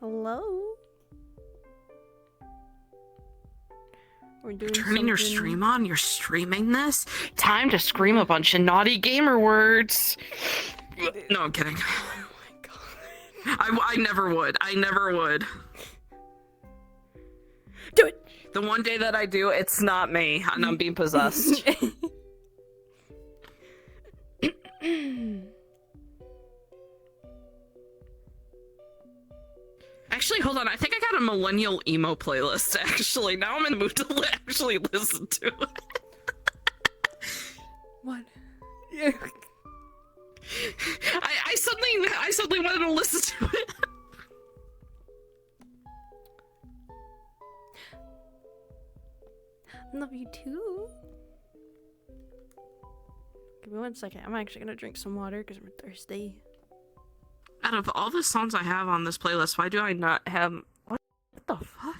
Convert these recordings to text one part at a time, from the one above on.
Hello? We're doing Turning your something- stream on? You're streaming this? Time to scream a bunch of naughty gamer words. No, I'm kidding. Oh my god. I never would. I never would. Do it! The one day that I do, it's not me, and I'm being possessed. Actually, hold on. I think I got a millennial emo playlist, actually. Now I'm in the mood to actually listen to it. What? I suddenly wanted to listen to it. Love you too. Give me 1 second. I'm actually gonna drink some water because I'm thirsty. Out of all the songs I have on this playlist, why do I not have... What the fuck?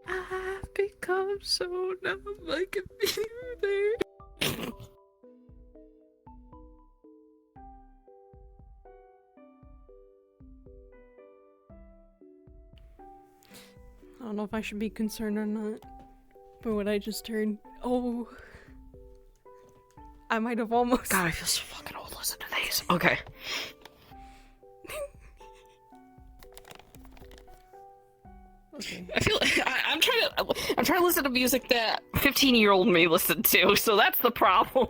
I've become so numb, I can feel there. I don't know if I should be concerned or not. But what I just heard. Oh. I might have almost. God, I feel so fucking old listening to these. Okay. Okay. I feel I'm trying to listen to music that 15-year-old me listened to, so that's the problem.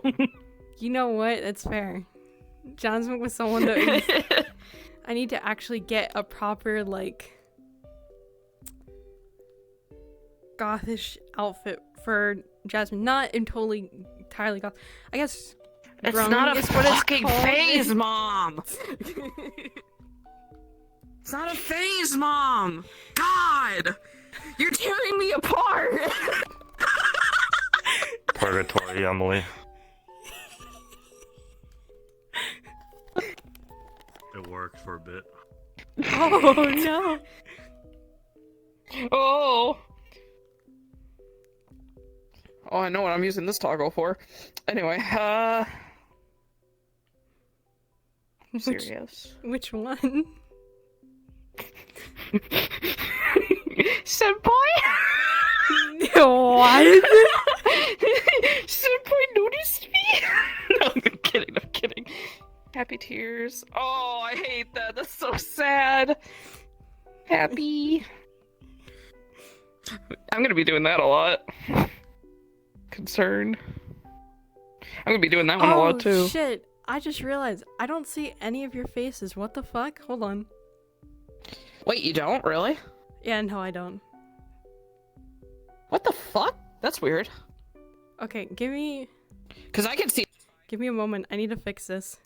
You know what? That's fair. John's with someone that is, I need to actually get a proper, like, gothish outfit for Jasmine. Not entirely goth. I guess It's grunge not a is what it's fucking called. phase, Mom! It's not a phase, Mom! God! You're tearing me apart! Purgatory, Emily. It worked for a bit. Oh no! Oh! Oh, I know what I'm using this toggle for. Anyway, serious. Which one? Senpai? What? Senpai noticed me? No, I'm kidding. Happy tears. Oh, I hate that. That's so sad. Happy. I'm gonna be doing that a lot. Concerned. I'm gonna be doing that one a lot too. Oh shit! I just realized I don't see any of your faces. What the fuck? Hold on. Wait, you don't? Really? Yeah, no, I don't. What the fuck? That's weird. Okay, give me Because I can see. a moment. I need to fix this.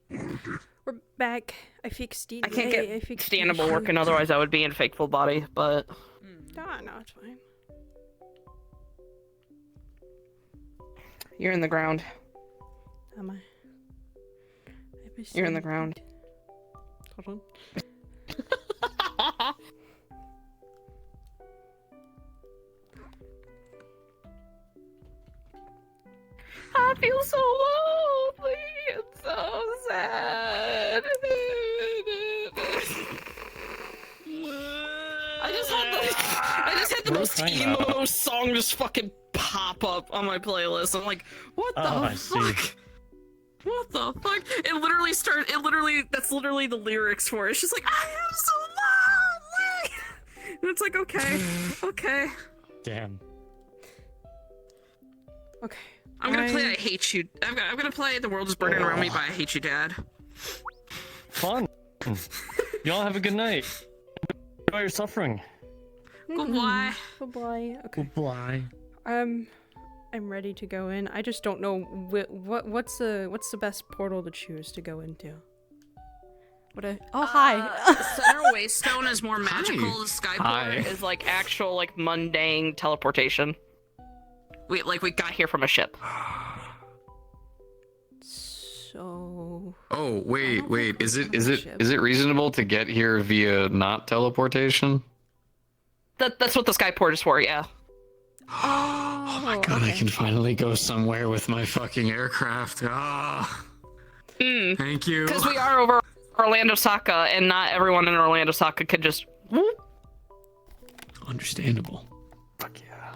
We're back. I fixed it. I can't I get fixed standable the working, issue. otherwise I would be in fake full body, but... No, it's fine. You're in the ground. Am I? You're in the ground. Hold on. I feel so lonely and so sad. I just had the most emo song just fucking pop up on my playlist. I'm like, what the fuck? What the fuck? That's literally the lyrics for it. It's just like, I am so lonely. And it's like, okay. Damn. Okay. I'm gonna play I Hate You. I'm gonna play The World Is Burning Around Me by I Hate You, Dad. Fun. Y'all have a good night. Enjoy your suffering. Goodbye. Goodbye. Okay. Goodbye. I'm ready to go in. I just don't know what's the best portal to choose to go into. Hi. Center Waystone is more magical. The Skyport is like actual like mundane teleportation. We got here from a ship. So. Oh wait. Is it reasonable to get here via not teleportation? That's what the Skyport is for. Yeah. Oh my god! Okay. I can finally go somewhere with my fucking aircraft. Ah. Thank you. Because we are over Orlando Saka, and not everyone in Orlando Saka could just. Understandable. Fuck yeah.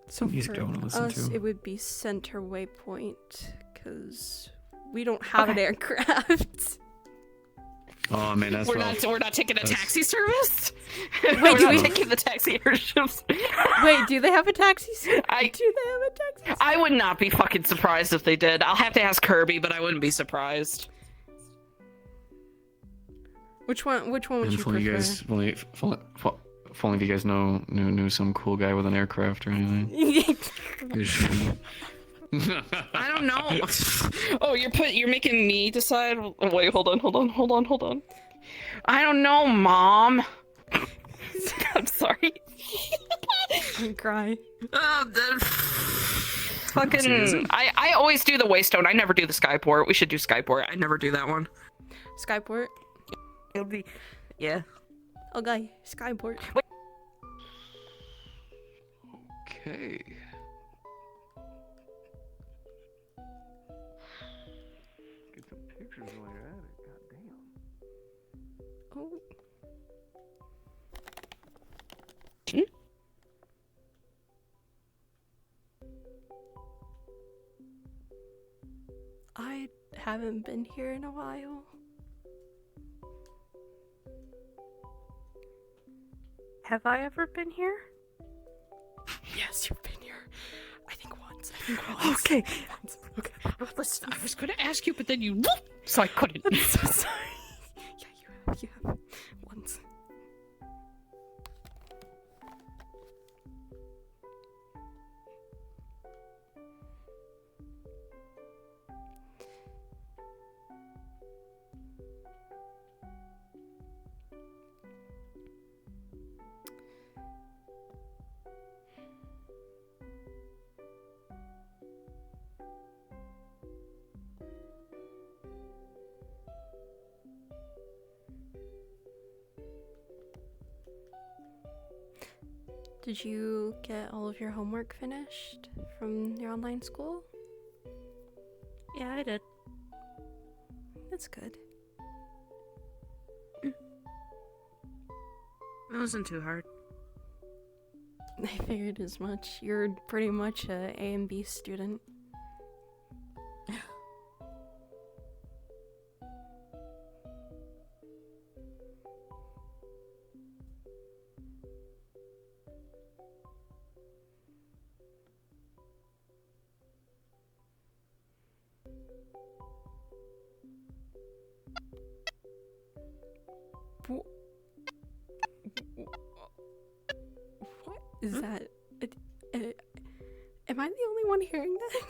So Music for I wanna listen us, to. it would be Center Waypoint, because we don't have an aircraft. Oh man, that's We're not taking a taxi service. Wait, we're do not we- taking the taxi airships. Wait, do they have a taxi service? I- Do they have a taxi service? I would not be fucking surprised if they did. I'll have to ask Kirby, but I wouldn't be surprised. Which one would you If only prefer? if only you guys knew some cool guy with an aircraft or anything. Good shit. I don't know. Oh, you're making me decide. Wait, hold on. I don't know, Mom. I'm sorry. Don't cry. Fucking. I always do the Waystone. I never do the Skyport. We should do Skyport. I never do that one. Skyport. It'll be. Yeah. Okay, Skyport. Okay. Get some pictures while you're at it. Goddamn. Oh. I haven't been here in a while. Have I ever been here? Yes, you've been here. I think once. Okay. Once. Okay. Listen, I was gonna ask you, but then you so I couldn't. I'm so sorry. Yeah, you have once. Did you get all of your homework finished from your online school? Yeah, I did. That's good. It wasn't too hard. I figured as much. You're pretty much a A and B student. What is that? Am I the only one hearing that?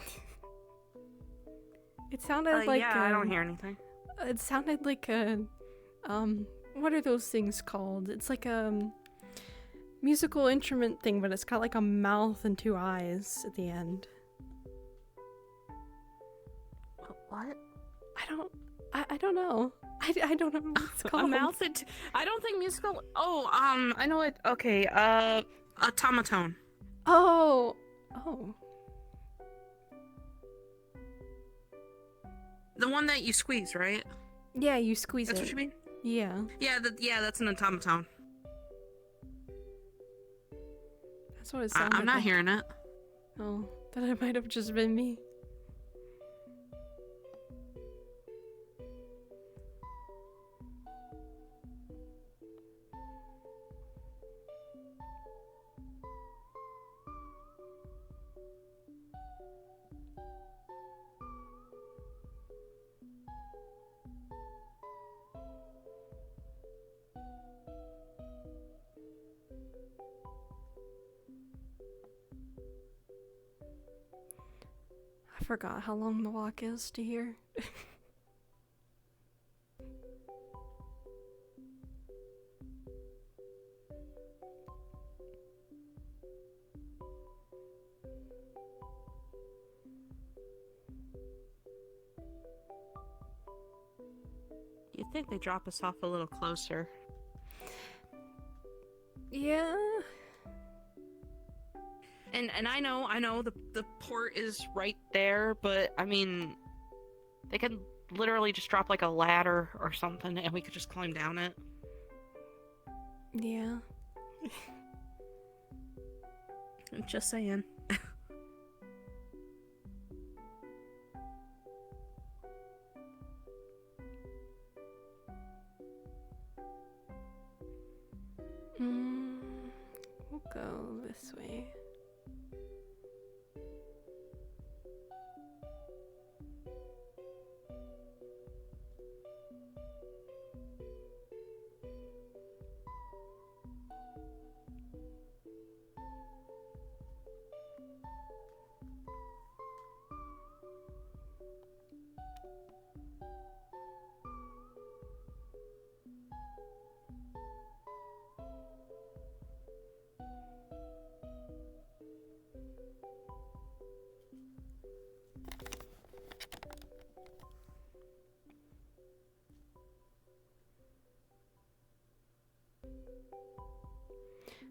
It sounded like yeah, I don't hear anything. It sounded like a what are those things called? It's like a musical instrument thing, but it's got like a mouth and two eyes at the end. What? I don't know. I don't know what it's called. A mouth and I don't think musical. Oh, I know it. Okay, automaton. Oh. The one that you squeeze, right? Yeah, you squeeze That's it. what you mean? Yeah. Yeah, that's an automaton. That's what it sounded I'm not like. hearing it. Oh, that it might have just been me. I forgot how long the walk is to here. You'd think they drop us off a little closer. Yeah. And I know the port is right there, but I mean, they could literally just drop like a ladder or something, and we could just climb down it. Yeah. Just saying. We'll go this way.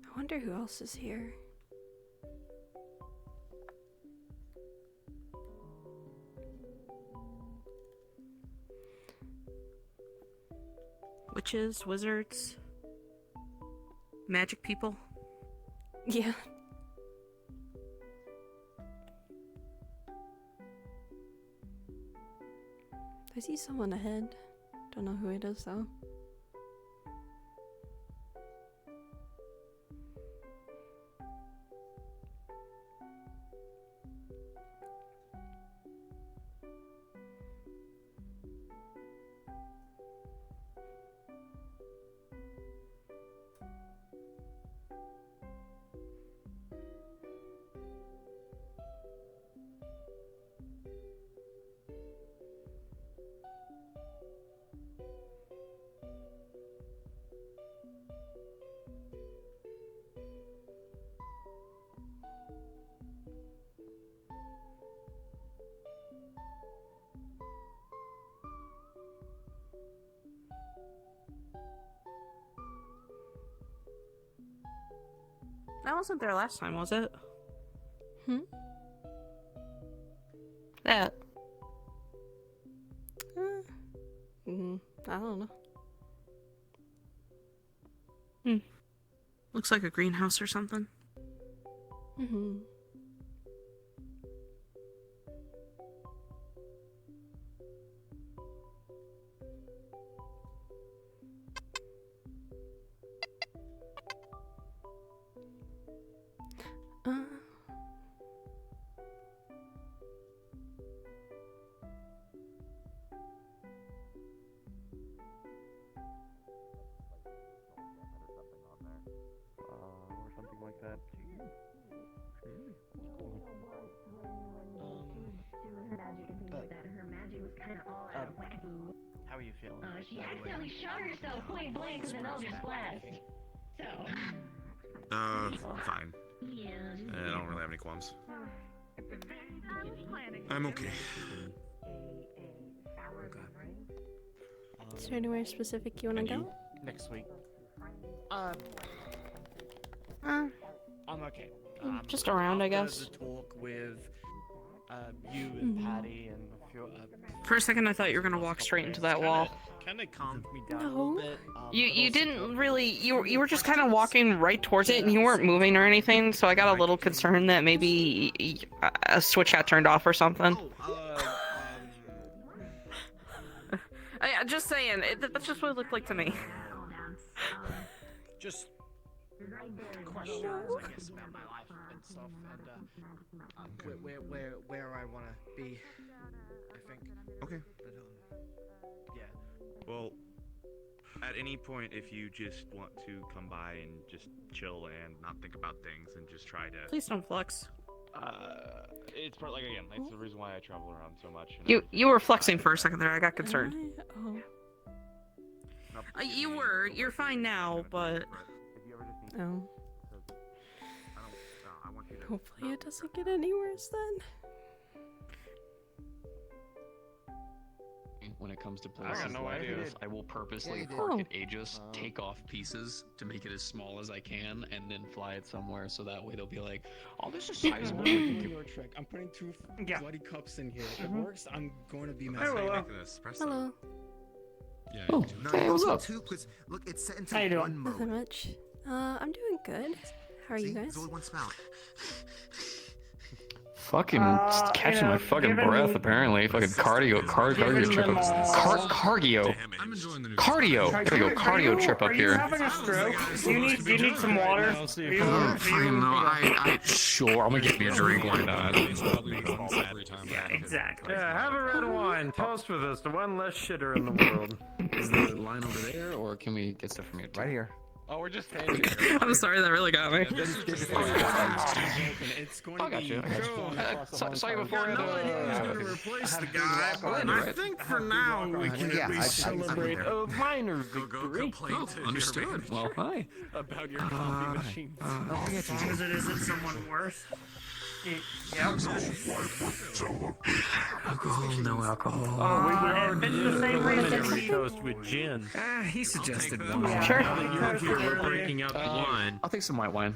I wonder who else is here. Witches, wizards, magic people. Yeah. I see someone ahead. Don't know who it is though. That wasn't there last time, was it? That. I don't know. Looks like a greenhouse or something. Or something like that. How are you feeling? She accidentally shot herself point blank with an Eldritch Blast. So. Fine. Yeah. I don't really have any qualms. I'm okay. Is there anywhere specific you want to go? Next week. Uh, I'm okay. just around, I guess. The talk with you and Patty and a few. For a second, I thought you were gonna walk straight into that wall. Kind of calmed me down a little bit. You didn't really. You were just kind of walking right towards it, and you weren't moving or anything. So I got a little concerned that maybe a switch got turned off or something. I'm just saying, that's just what it looked like to me. Just questions, I guess, about my life and stuff, and where I want to be. I think. Okay. But, yeah. Well, at any point, if you just want to come by and just chill and not think about things and just try to. Please don't flex. It's part, like, again, that's the reason why I travel around so much. You were flexing for a second there. I got concerned. Oh. You're fine now, but. Oh. Hopefully it doesn't get any worse then. When it comes to I got places no like idea. this, I will purposely Oh. park at Aegis, take off pieces to make it as small as I can, and then fly it somewhere so that way they'll be like, oh, this is sizable. Your trick. I'm putting two bloody cups in here. If it works, I'm going to be mad. Hello. Yeah. Oh, No, hey, what's up? two, please. Look, it's set into How you doing? one mode. Nothing much. I'm doing good. How are you See? guys? There's only one spout. Fucking catching my fucking breath, apparently. Fucking cardio trip up. Cardio. I'm enjoying the new Cardio. There we go, cardio trip up here. having a stroke? Do you need some water? Fine, no, I sure, I'm gonna get me a drink, why not? Yeah, exactly. Yeah, have a red wine. Toast with us. The one less shitter in the world. Is the line over there, or can we get stuff from here? Right here. Oh, we're just standing here. I'm sorry, that really got me. It's going I to got be you. Saw you before. Replace the guy, but I think for now we can at least celebrate a minor Go victory. complain to your Understood. Well, hi. About your coffee machine. as long as it isn't someone worse. Yep. Alcohol, no alcohol. Oh, we were It's already the same reason preliminary he- toast with gin. He suggested one. Sure. We're breaking out the wine. I'll take some white wine.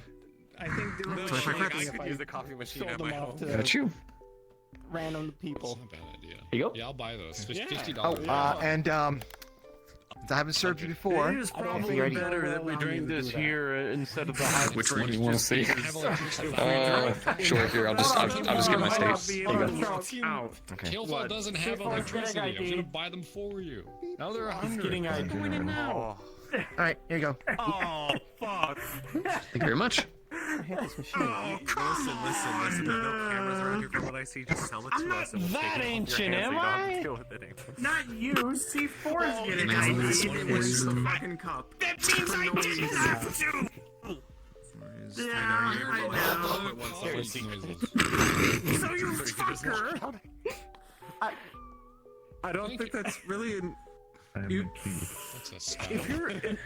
I think they were No, just I thinking could if I use the coffee machine sold at them my off home. to Got you. random people. Not a bad idea. Here you go. Yeah, I'll buy those. Yeah. $50. And since I haven't served you before, It is I don't probably think better they'll that we allow drink you to this do that. here instead of the hot Which one drink, do you want to just see? because- Sure, here, I'll just get my I'll steak. be Here you able go. to- Out. Okay. Killfall doesn't have Killfall's electricity. getting I'm gonna ID. buy them for you. Now they're He's 100. getting ID. Going in now. all right, here you go. Oh, fuck. Thank you very much. I hate this machine. Listen. There's no cameras around here from what I see. Just sell it to us. And we'll that take it off your ancient, hands so am you don't have to I? deal with it anymore. Not you. C4's getting Now ID. this is the fucking cup. That means I didn't have to. Yeah, I know. So you fucker. I don't think that's really an. What's a spell?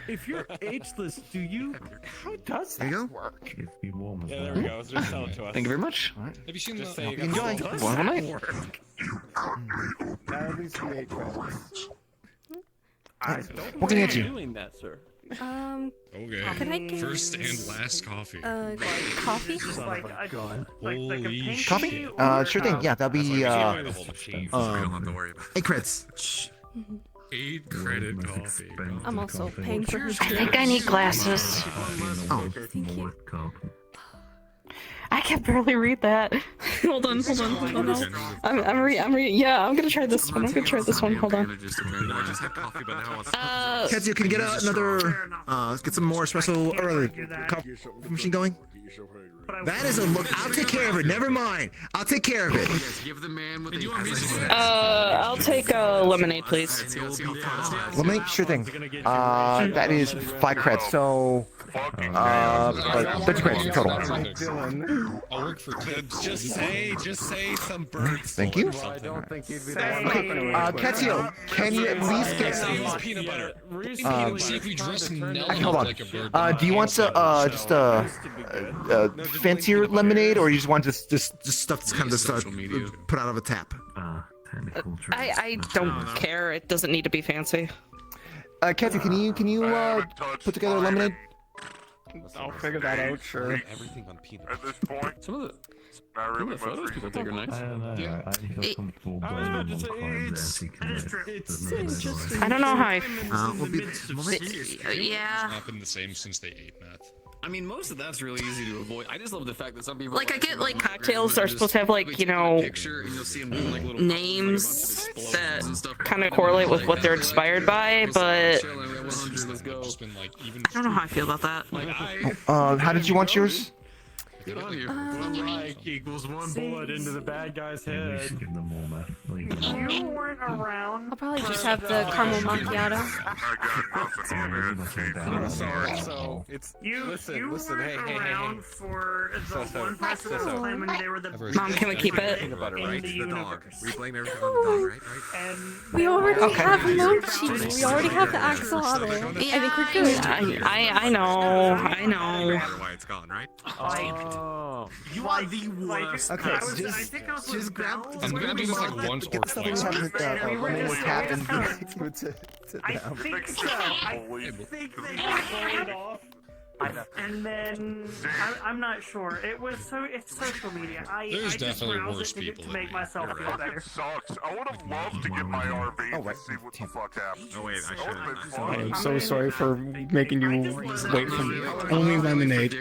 If you're ageless, do you? How does There that you go. work? Yeah, there we go. Just sell it to us. Thank you very much. Have you seen Just the? say you Enjoy. got Wonderful night. At least we ate credits. What can I get you? Doing that, sir. Okay. Can I get First and last coffee. coffee? Just like a gun. like a Holy pink shit. Coffee? or, Sure thing. Yeah, that'll be The whole machine. you don't have to worry about. 8 crits. 8 credit coffee. I'm also paying for his I think I need glasses. Oh, Thank you. I can barely read that. hold on. I'm gonna try this one. Hold on. Ketsu, can you get another? Get some more espresso early. Coffee machine going. That is a look. I'll take care of it. Never mind. I'll take care of it. Give the man with the I'll take a lemonade, please. Lemonade, sure thing. That is 5 creds. So 30 credits total. I'll work for Ted. Just say some birds. Thank you. I don't think you'd be Catio, can you at least get peanut butter. See if we dress Nella hold on. like a bird. Do you want just fancier lemonade, or you just want just stuff that's kind of just put out of a tap? I don't care. It doesn't need to be fancy. Catio, can you put together lemonade? I'll figure that out, sure. Everything on peanut. At this point, some of the photos people take are nice. I don't know. Yeah. I feel comfortable going on I don't know how I. Will be Yeah. It's not been the same since they ate meth. I mean, most of that's really easy to avoid. I just love the fact that some people Like I get like cocktails are supposed to have like, you know, names that kind of correlate with what they're inspired by, but I don't know how I feel about that. how did you want yours? Get on here. Like equals one bullet into the bad guy's head. You weren't around. I'll probably just have the caramel macchiato. I'm sorry. So it's You listen. weren't around for the one person who was claiming they were the Mom, can we keep it? in the universe. We blame everything on the dog, right? And We already have mochi. We already have the axolotl. I think we're good. I know. Why it's gone, right? you are the worst. Okay, I think I was just grab. I'm gonna do this like once or twice. Lemonade with tap and give it to I think so. I think they got voted off. And then I'm not sure. It's social media. I There's just definitely browse worse it to people to than make me. myself feel better. Sucks. I would have loved to get my RV and see what the fuck happened. Oh wait, I should. I'm so sorry for making you wait for me. Only lemonade.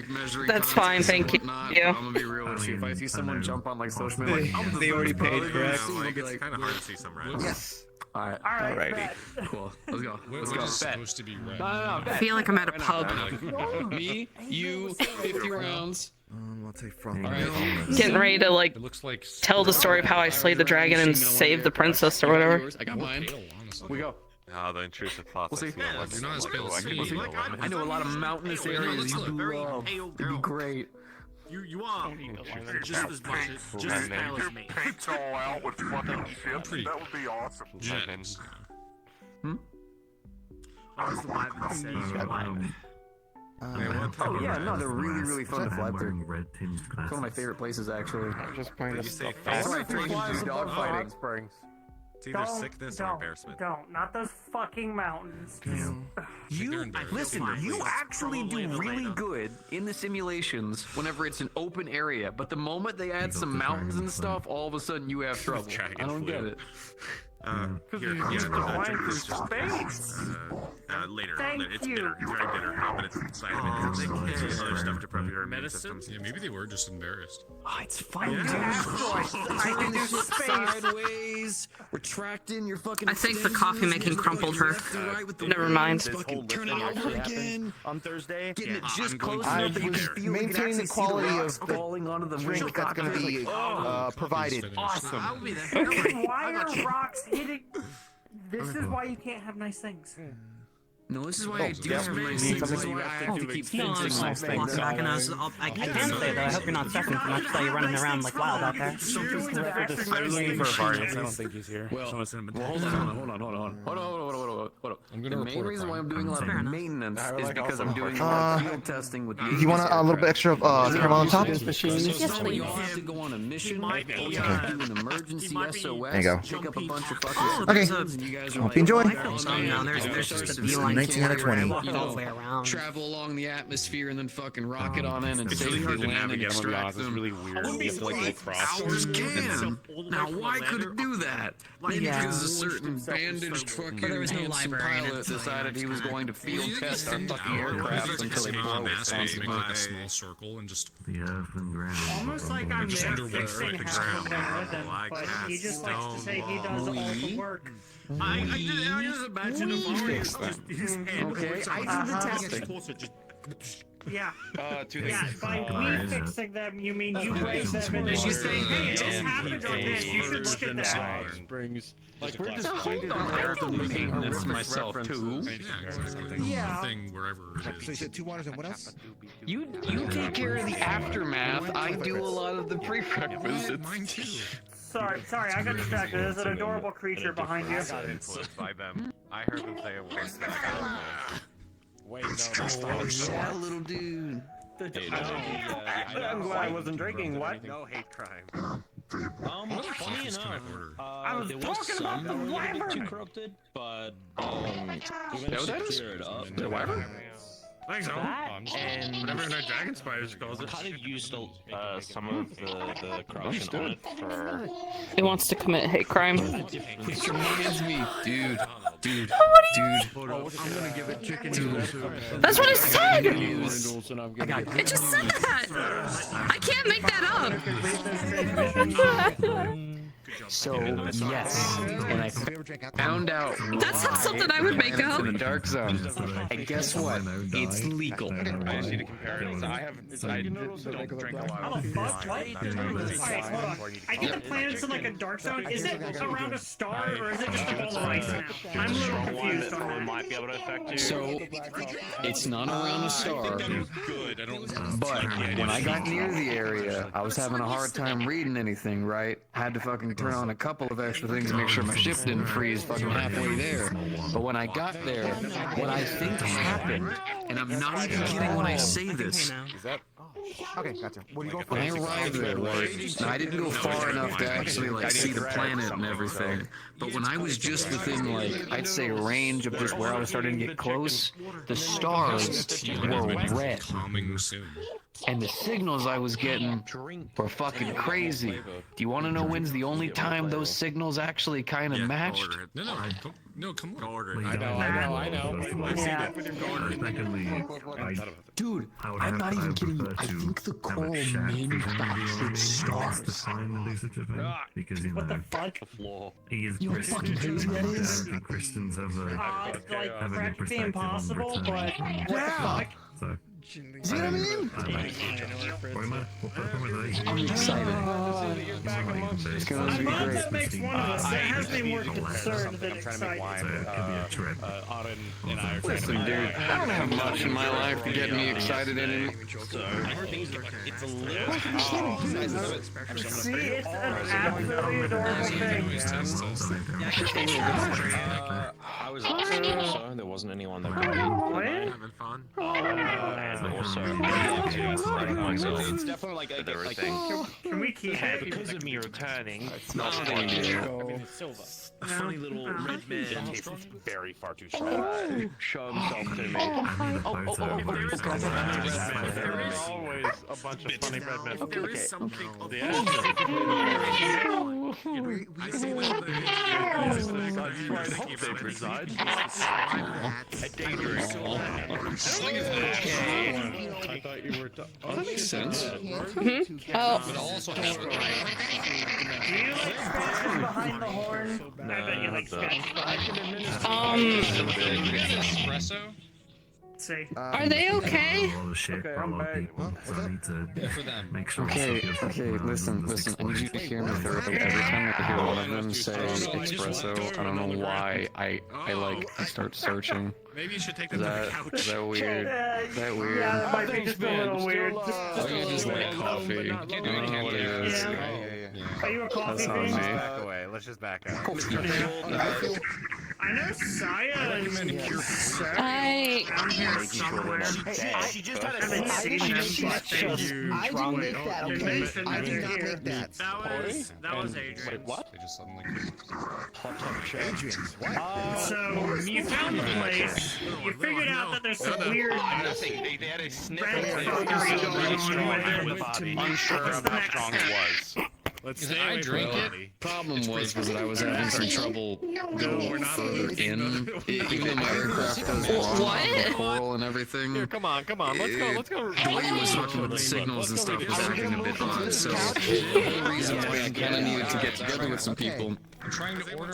That's fine, thank you. I'm gonna be real with you. If I see someone jump on like social media, like, They already paid, correct? like it's kind of hard to see some rats. Yes. Alright. Alrighty. Cool. Let's go. What Let's was go. supposed to be red? I feel like I'm at a pub. Me, you, 50 rounds. I'll take from. Getting ready to like It looks like tell the story of how I slayed the dragon and saved the princess or whatever. I got mine. We go. The intrusive thoughts. We'll see. You're not as pale as me. I know a lot of mountainous areas you love. It'd be great. You are just as much as pale as me. Paints all out with fucking shit. pretty- That would be awesome. Gens. That's the Bible says. Oh yeah, no, they're really fun to fly through. It's one of my favorite places actually. I'm just playing this stuff. That's my favorite dog fighting. Springs. It's either sickness or embarrassment. Don't. Not those fucking mountains. You listen. You actually do really good in the simulations whenever it's an open area, but the moment they add some mountains and stuff, all of a sudden you have trouble. I don't get it. Here, flying through space. Later. Thank you. Drag dinner. Other stuff to prep your immune system. Yeah, maybe they were just embarrassed. Oh, it's fine, I can do space. Sideways, retracting your fucking. I think the coffee making crumpled her. Never mind. Turn it over again. On Thursday, Getting it just close I enough that you was can feel maintaining the quality of the falling onto the drink that's going to be provided. Awesome. Why are rocks hitting? This is why you can't have nice things. No, this is why I do have nice things. This is why I have to keep fencing nice things. I can say though, I hope you're not stressing too much, so you're running around like wild out there. I'm just waiting for a variance. I don't think he's here. Well, hold on. I'm The gonna main report reason why I'm doing a lot Fair of enough. maintenance is because I'm doing a Uh, lot of field testing with the You want a little bit extra of caramel on top? Yes, So please. you all have to go on a mission, do an emergency SOS, There you go. pick up a bunch of fucking Okay. civilians, and you guys are Hope like, you enjoy. No, there's just a beeline 19 out of 20. all the way around. travel along the atmosphere and then fucking rocket on in and It's safely really hard to land and navigate. I'm gonna be extract honest. It's them. really weird. You have to like go across. Ours can. Now, why could it do that? Maybe Yeah. because a certain bandaged fucking But there was no handsome library and pilot it's decided he was going to field test our fucking aircraft until they Make blow a it. make like a small circle and just Almost like I'm Just there under what fixing the half of them with him, but he just likes to say he does all the work. I just imagine if I were his hand. Okay, I did the testing. Yeah. To Yeah, by we fixing them, you mean you raise them and then you say, hey, this happened on this, you should look at that. Springs. Like, we're just pointing there to painting this myself, too. Yeah. Thing wherever it is. So you said 2 waters and what else? You take care of the aftermath. I do a lot of the pre-prep visits. Mine too. Sorry, I got distracted. There's an adorable creature behind you. I got influenced by them. I heard them say a word. Wait, no, that's not Yeah, little dude. I'm glad I wasn't drinking. What? No hate crime. Funny enough, I was there talking about the some that were a little bit too wyvern. corrupted, but we managed to clear it up. The wyvern? I think so. And Whatever that dragon spiders calls it. kind of used some of the corruption on it for. He wants to commit hate crime. Which reminds me, dude. I'm gonna give it chicken That's what I said! I got It just said that! I can't make that up! So, yes, and I Found out. That's not something I would make up. In the dark zone. And guess what? It's legal. I just need to compare it. I don't drink a lot. How the fuck? What? Alright, hold on. I get the planet's in like a dark zone. Is it around a star or is it just a ball of ice now? I'm a little confused on that. Might be able to affect you. So, it's not around a star. Good. I don't. But when I got near the area, I was having a hard time reading anything, right? Had to fucking turn on a couple of extra things to make sure my ship didn't freeze fucking halfway there. But when I got there, what I think happened, and I'm not even kidding when I say this, Okay, gotcha. What are you going for? when I arrived there, now I didn't go far enough to actually like see the planet and everything. But when I was just within like, I'd say a range of just where I was starting to get close, the stars were red. Coming soon. And the signals I was getting were fucking crazy. Do you want to know when's the only time those signals actually kind of matched? No, come on. Order it. I know. Yeah. Dude, I'm not even kidding you. I think the coral manufactured stars. What the fuck? You know what fucking crazy that is? It's like practically impossible, but what the fuck? See what I mean? I'm excited. It's gonna be That great. makes one of us. That has me more concerned than excited. Listen, dude, I don't have much in my life to get me excited anymore. It's a little. See, it's an absolutely adorable thing. I was also so there wasn't anyone that could What? fun. also, it's definitely like a thing. Can we keep it? Because of me returning, It's not funny, dude. a funny little red man tastes very far too strong. Show himself to me. There is always a bunch of funny red men. There is something. I see that They reside. I thought you were. That makes sense. Oh. But also, Do you like scratches behind the horn? I bet you like scratches behind the espresso. See. Are they okay? Okay, I'm back. Okay, listen. I need you to hear me thoroughly. Every time I hear one of them say espresso, I don't know why I start searching. Maybe you should take them to the couch. Is that weird? Is that weird? Yeah, that might be just a little weird. I think I just like coffee. I don't know what it is. Are you a coffee That's on fiend? me. Back away. Let's just back up. I know Saya and Sarah I down here somewhere. She just had I haven't seen them, but they I didn't make that, they okay? mentioned I that did they're not here. make that. That was Adrian. What? They just suddenly. So you found the place. You figured out that there's some weird Nothing. They had a sniffle. red They fuckery going on with it. unsure What's of the how next strong it step? was. Let's stay away from it. Problem was that I was having some trouble going further in. Even though my aircraft does block the coral and everything. Here, come on. Let's go. The way he was talking with the signals and stuff was acting a bit odd. So the whole reason why I kind of needed to get together with some people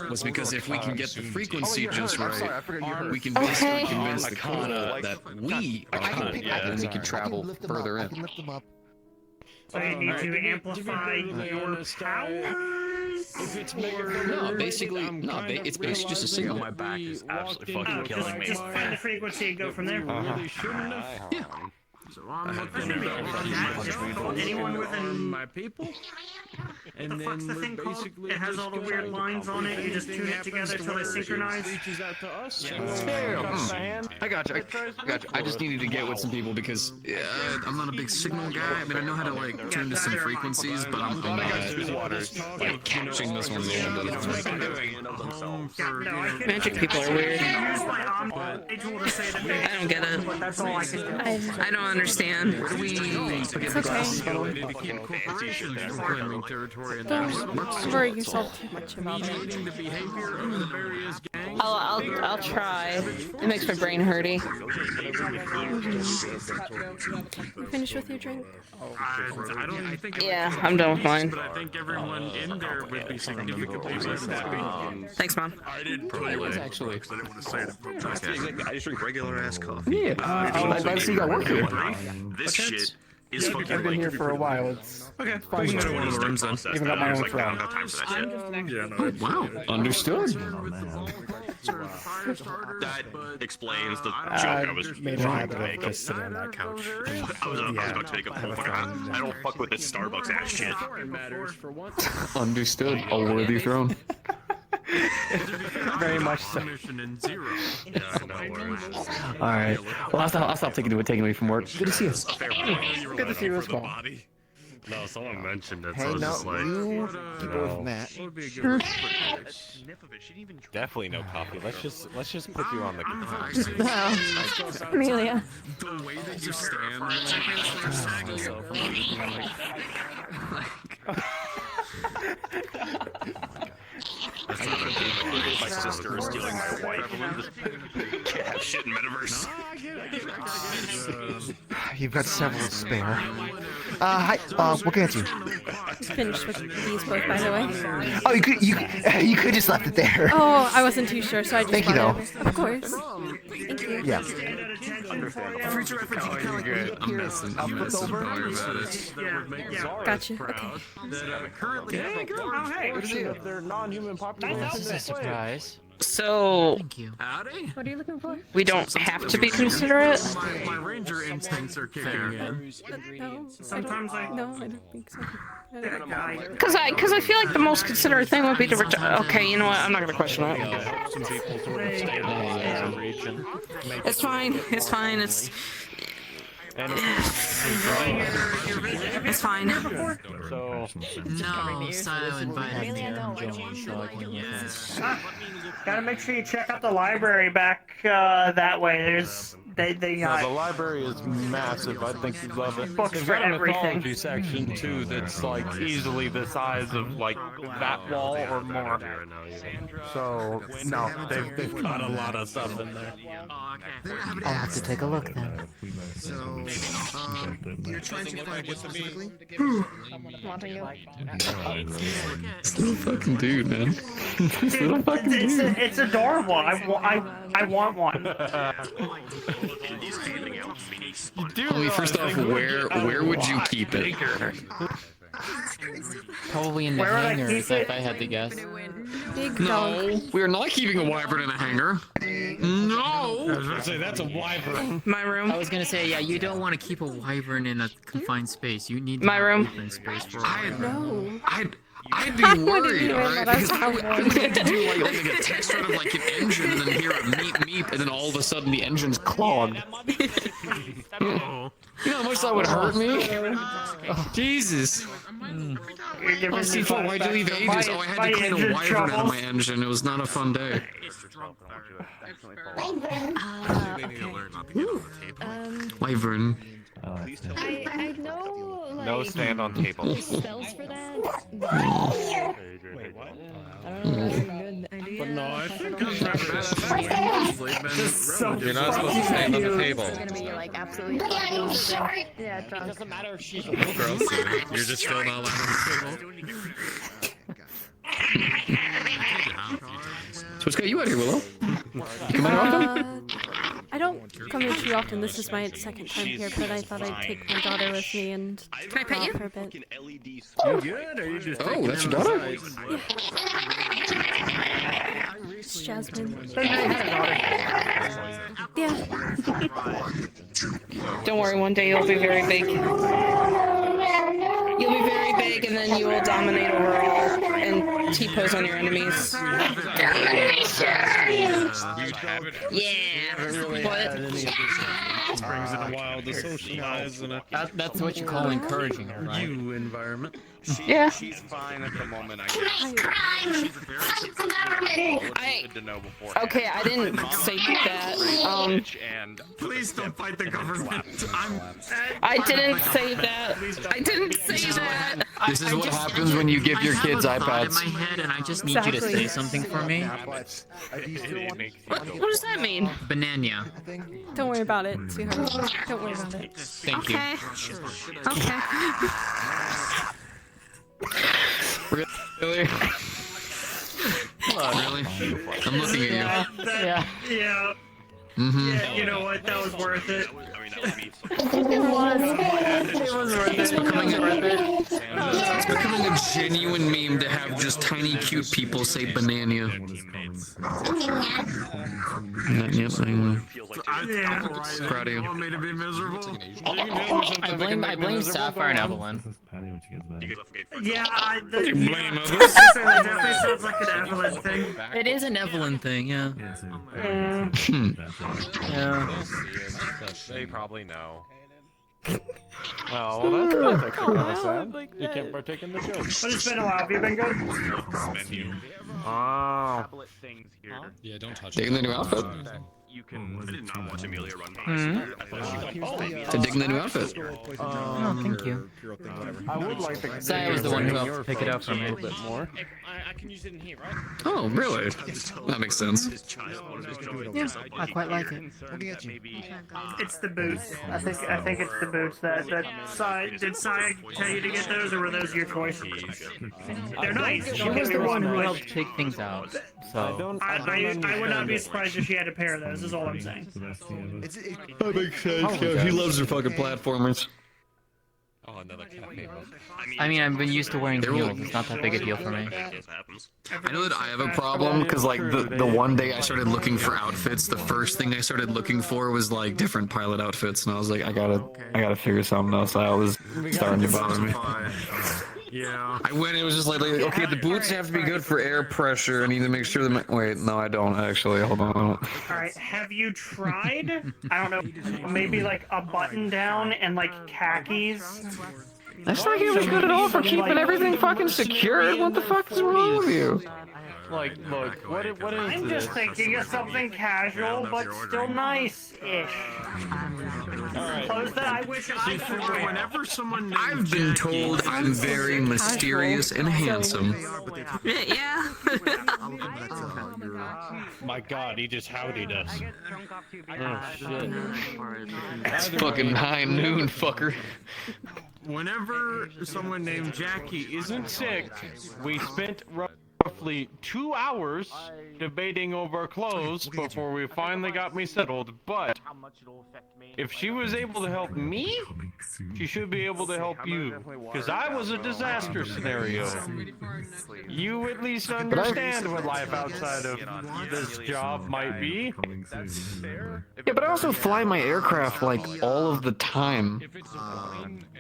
was because if we can get the frequency just right, we can basically convince the coral that we are cool and we can travel further in. So you need to amplify your powers? No, basically, it's basically just a signal. My back is absolutely fucking killing me. Just find the frequency and go from there. Yeah. So I'm looking Anyone within my people. And the fuck's the thing called? It has all the weird lines on it. You just tune it together till they synchronize. I got you. I just needed to get with some people because I'm not a big signal guy. I mean, I know how to like tune to some frequencies, but I'm not like catching this one a little bit. Magic people are weird. I don't get it. I don't understand. It's okay. Don't worry yourself too much about it. I'll try. It makes my brain hurty. You finished with your drink? Yeah, I'm done with mine. But I think everyone in there would be significantly less happy. Thanks, Mom. I did probably actually. I just drink regular ass coffee. Yeah. I'm glad to see you got work here. This shit is fucking. I've been here for a while. It's fine. We can go to one of the rooms then. Even got my own frown. Wow, understood. That explains the joke I was made trying to a make. just sitting on that couch. I was about to make a full point. I don't fuck with this Starbucks ass shit. Understood. A worthy throne. Very much so. All right. Well, I'll stop taking away from work. Good to see you. Good to see you as well. No, someone mentioned it, Hey, so I was no, just like, you keep away from that. Definitely no coffee. Let's just put you on the. No. Amelia. the way that you stand. My sister is stealing my wife. Can't have shit in Metaverse. You've got several to spare. Hi, what can I answer? Finished with these both, by the way. Oh, you could just left it there. Oh, I wasn't too sure, so I just Thank you, though. Of course. Thank you. Yeah. Future reference, you kind of like I'm messing probably about it. Gotcha. Okay. They're non-human population. This is a surprise. So, What are you looking for? we don't have to be considerate? My ranger instincts are kicking in. No. Sometimes I. No, I don't think so. Because I feel like the most considerate thing would be to okay, you know what? I'm not gonna question it. Some people sort of stabilize a region. It's fine. It's fine. It's fine. So, No, Silo invited me. Gotta make sure you check out the library back that way. There's the library is massive. I think you'd love it. Books They've for got a everything. mythology section too that's like easily the size of like that wall or more. So no, they've got a lot of stuff in there. I'll have to take a look then. So, you're trying to find what specifically? Wanting you. This little fucking dude, man. This little fucking dude. It's adorable. I want one. First off, where would you keep it? Probably in the Where would I hangar, keep if I had to guess. Big No, we are not keeping a wyvern in a hangar. No. I was gonna say that's a wyvern. My room. I was gonna say, yeah, you don't want to keep a wyvern in a confined space. You need My room. open space for a wyvern. No. I'd be worried, alright? Because I would need to do like a test run of like an engine and then hear a meep meep and then all of a sudden the engine's clogged. You know how much that would hurt me? Jesus. Oh, C4, why'd you leave ages? Oh, I had to clean a wyvern out of my engine. It was not a fun day. Wyvern. I know, like, No stand on table. there's spells for that. But, Wait, what? I don't know if that's a good idea. But no, I think You're not supposed to stand on the table. It's gonna be like absolutely. Yeah, drunk. It doesn't matter if she's. Gross. You're just still not allowed on the table. So what's got you out here, Willow? You come out often? I don't come here too often. This is my second time here, but I thought I'd take my daughter with me and Can I pet you? for a bit. You good? Or you just Oh, that's your daughter? It's Jasmine. Yeah. Don't worry, one day you'll be very big. You'll be very big, and then you will dominate over all and T-pose on your enemies. Yeah. What? brings in a while to socialize and That's what you call encouraging her, right? you environment. Yeah. She's fine at the moment. Okay, I didn't say that. Please don't fight the government. I didn't say that. I didn't say that. This is what happens when you give your kids iPads. In my head, and I just need you to say something for me. What does that mean? Banana. Don't worry about it, sweetheart. Don't worry about it. Thank you. Okay. Really? Really? I'm looking at you. Yeah. Yeah. Mm-hmm. Yeah, you know what? That was worth it. It's becoming a genuine meme to have just tiny, cute people say banana. Yep, proud of you. I blame Sapphire and Evelyn. Yeah, You blame others? It definitely sounds like an Evelyn thing. It is an Evelyn thing, yeah. Yeah. They probably know. Oh, well, that's actually kind of sad. You can't partake in the joke. But it's been a while. Have you been good? Oh. Yeah, don't touch Digging the new outfit. You can. I did not watch Amelia run To dig in the new outfit. Oh, thank you. I would like to. Say I was the one who helped pick it up for me. A bit more. I can use it in here, right? Oh, really? That makes sense. Yeah, I quite like it. It's the boots. I think it's the boots that did Sai tell you to get those, or were those your choice? They're nice. She was the one who helped pick things out, so. I would not be surprised if she had a pair of those. Is all I'm saying. That makes sense. Yeah, he loves her fucking platformers. Oh, another cafe. I mean, I've been used to wearing heels. It's not that big a deal for me. I know that I have a problem because, like, the one day I started looking for outfits, the first thing I started looking for was like different pilot outfits, and I was like, I gotta figure something else out. It was starting to bother me. Yeah. I went. It was just like, okay, the boots have to be good for air pressure. I need to make sure that. Wait, no, I don't actually. Hold on. All right. Have you tried? I don't know. Maybe like a button down and like khakis. That's not even good at all for keeping everything fucking secured. What the fuck is wrong with you? Like, look, what is I'm this? just thinking of something casual but still nice-ish. Close that. I wish I could. Whenever someone I've been told I'm very mysterious and handsome. Yeah. My God, he just howdied us. Oh shit. It's fucking high noon, fucker. Whenever someone named Jackie Isn't sick. We spent roughly 2 hours debating over clothes before we finally got me settled, but if she was able to help me, she should be able to help you, because I was a disaster scenario. You at least understand what life outside of this job might be. Yeah, but I also fly my aircraft like all of the time.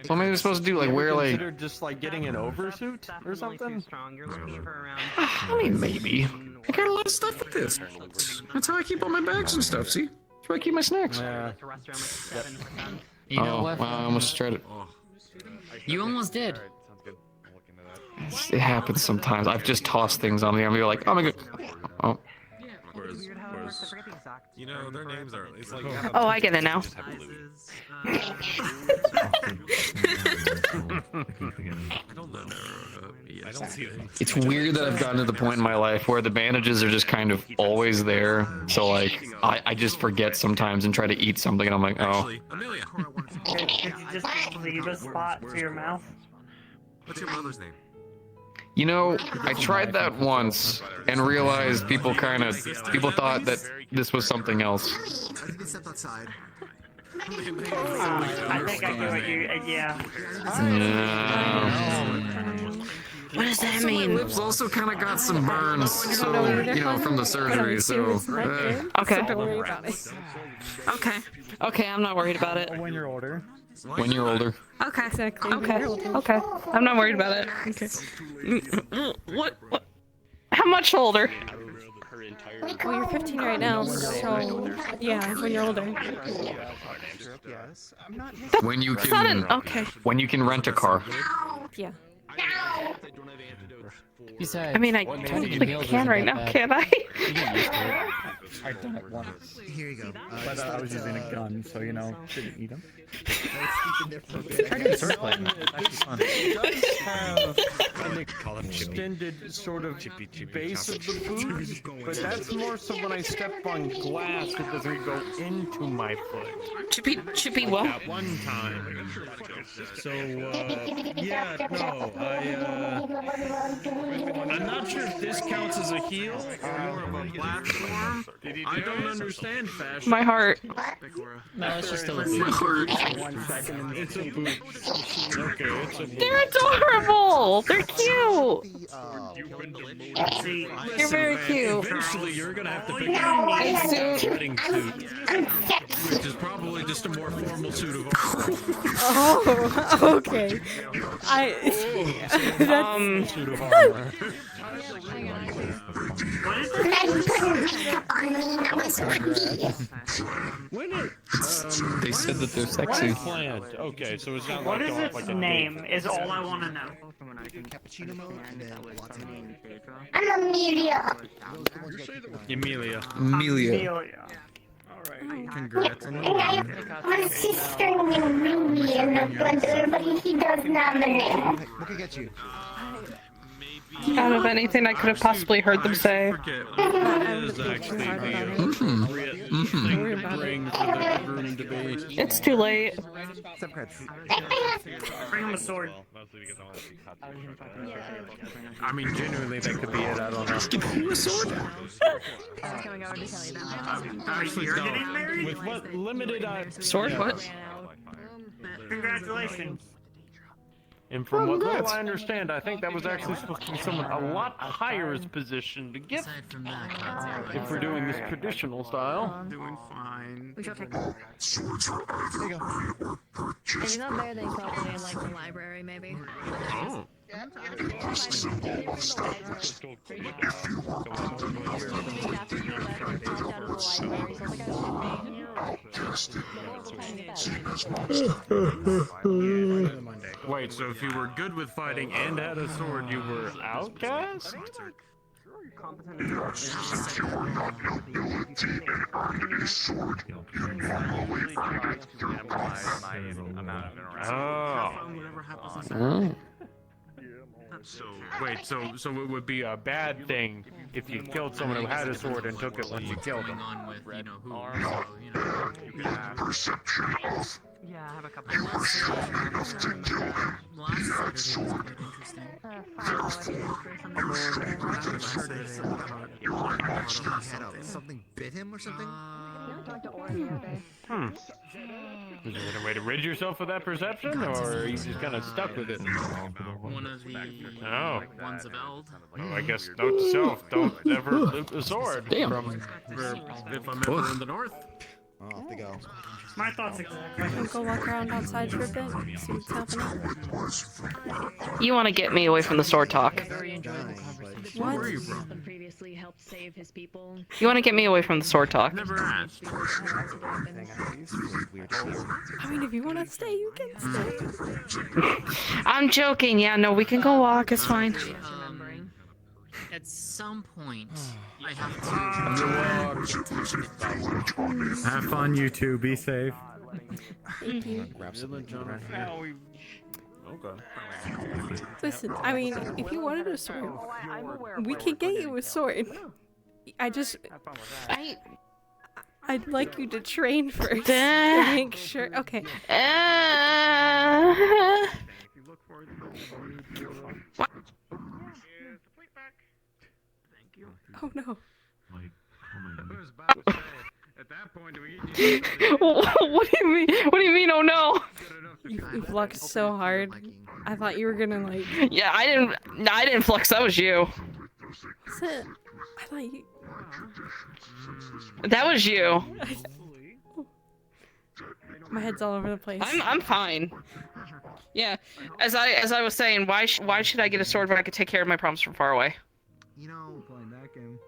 So what am I supposed to do? Like wear like? Consider just like getting an oversuit or something. I mean, maybe. I got a lot of stuff with this. That's how I keep all my bags and stuff. See, that's where I keep my snacks. Yeah. You know what? Wow, I almost tried it. You almost did. It happens sometimes. I've just tossed things on me. I'm like, oh my god. Oh. Whereas, you know, their names are. It's like. Oh, I get it now. Just have blue. I don't know. I don't see them. It's weird that I've gotten to the point in my life where the bandages are just kind of always there. So like, I just forget sometimes and try to eat something, and I'm like, oh. Actually, Amelia. Could you just leave a spot to your mouth? What's your mother's name? You know, I tried that once and realized people thought that this was something else. I think they stepped outside. I think I get what you. Yeah. What does that My mean? lips also kind of got some burns, so, you know, from the surgery, so. Okay. Don't worry about it. Okay. Okay, I'm not worried about it. When you're older. When you're older. Okay. Exactly. Okay. Okay. I'm not worried about it. Okay. What? How much older? Well, you're 15 right now, so yeah, when you're older. When you That's not can. okay. When you can rent a car. Yeah. I mean, I totally can right now, can't I? I've done it once. Here you go. But I was using a gun, so you know, shouldn't eat them. An extended sort of base of the boot, but that's more so when I step on glass, it doesn't go into my foot. Chippy what? At one time. So, yeah, no, I'm not sure if this counts as a heel or more of a platform. I don't understand fashion. My heart. No, it's just a My little. heart. It's a boot. Okay, it's a boot. They're adorable. They're cute. You're very cute. Eventually, you're gonna have to pick out a suit. wedding suit, which is probably just a more formal suit of armor. Oh, okay. That's Suit of armor. They said that they're sexy. Planned. Okay, so it's not What like is off its like a name? Is all I want to know. Cappuccino mode and then latte mode. I'm Amelia. Emilia. Amelia. Congrats. And I have one sister named Ruby and a brother, but he does not have a name. What can get you? Out of anything I could have possibly heard them say. It's too late. Bring him a sword. I mean, genuinely, that could be it. I don't know. Give who a sword? Actually, you're getting married? With what limited Sword? What? Congratulations. And from what little I understand, I think that was actually supposed to be someone a lot higher's position to get. If we're doing this traditional style. Doing fine. We shall take Swords are either. If he's not there, then he's probably in like the library, maybe. Oh. Wait, so if you were good with fighting and had a sword, you were outcast? Oh. So wait, so it would be a bad thing if you killed someone who had a sword and took it when you killed them. Yeah, I have a couple of Something bit him or something? Is there a way to rid yourself of that perception, or are you just kind of stuck with it? one of the ones of Eld. Oh, I guess note to self: don't ever lift a sword. Damn. If I'm ever in the north. Oh, off they go. My thoughts exactly. Can we go walk around outside for a bit? See what's happening? You want to get me away from the sword talk. What? Where are you from? Previously helped save his people. You want to get me away from the sword talk. Never asked. I mean, if you want to stay, you can stay. I'm joking. Yeah, no, we can go walk. It's fine. At some point, I have Have fun, you two. Be safe. Thank you. Grab something. Okay. Listen, I mean, if you wanted a sword, we could get you a sword. I'd like you to train first to make sure. Okay. What? Oh no. At that point, do we What do you mean? What do you mean? Oh no! You flexed so hard. I thought you were gonna like. Yeah, I didn't flex. That was you. What's it? I thought you. That was you. My head's all over the place. I'm fine. Yeah, as I was saying, why should I get a sword when I could take care of my problems from far away? You know, playing that game.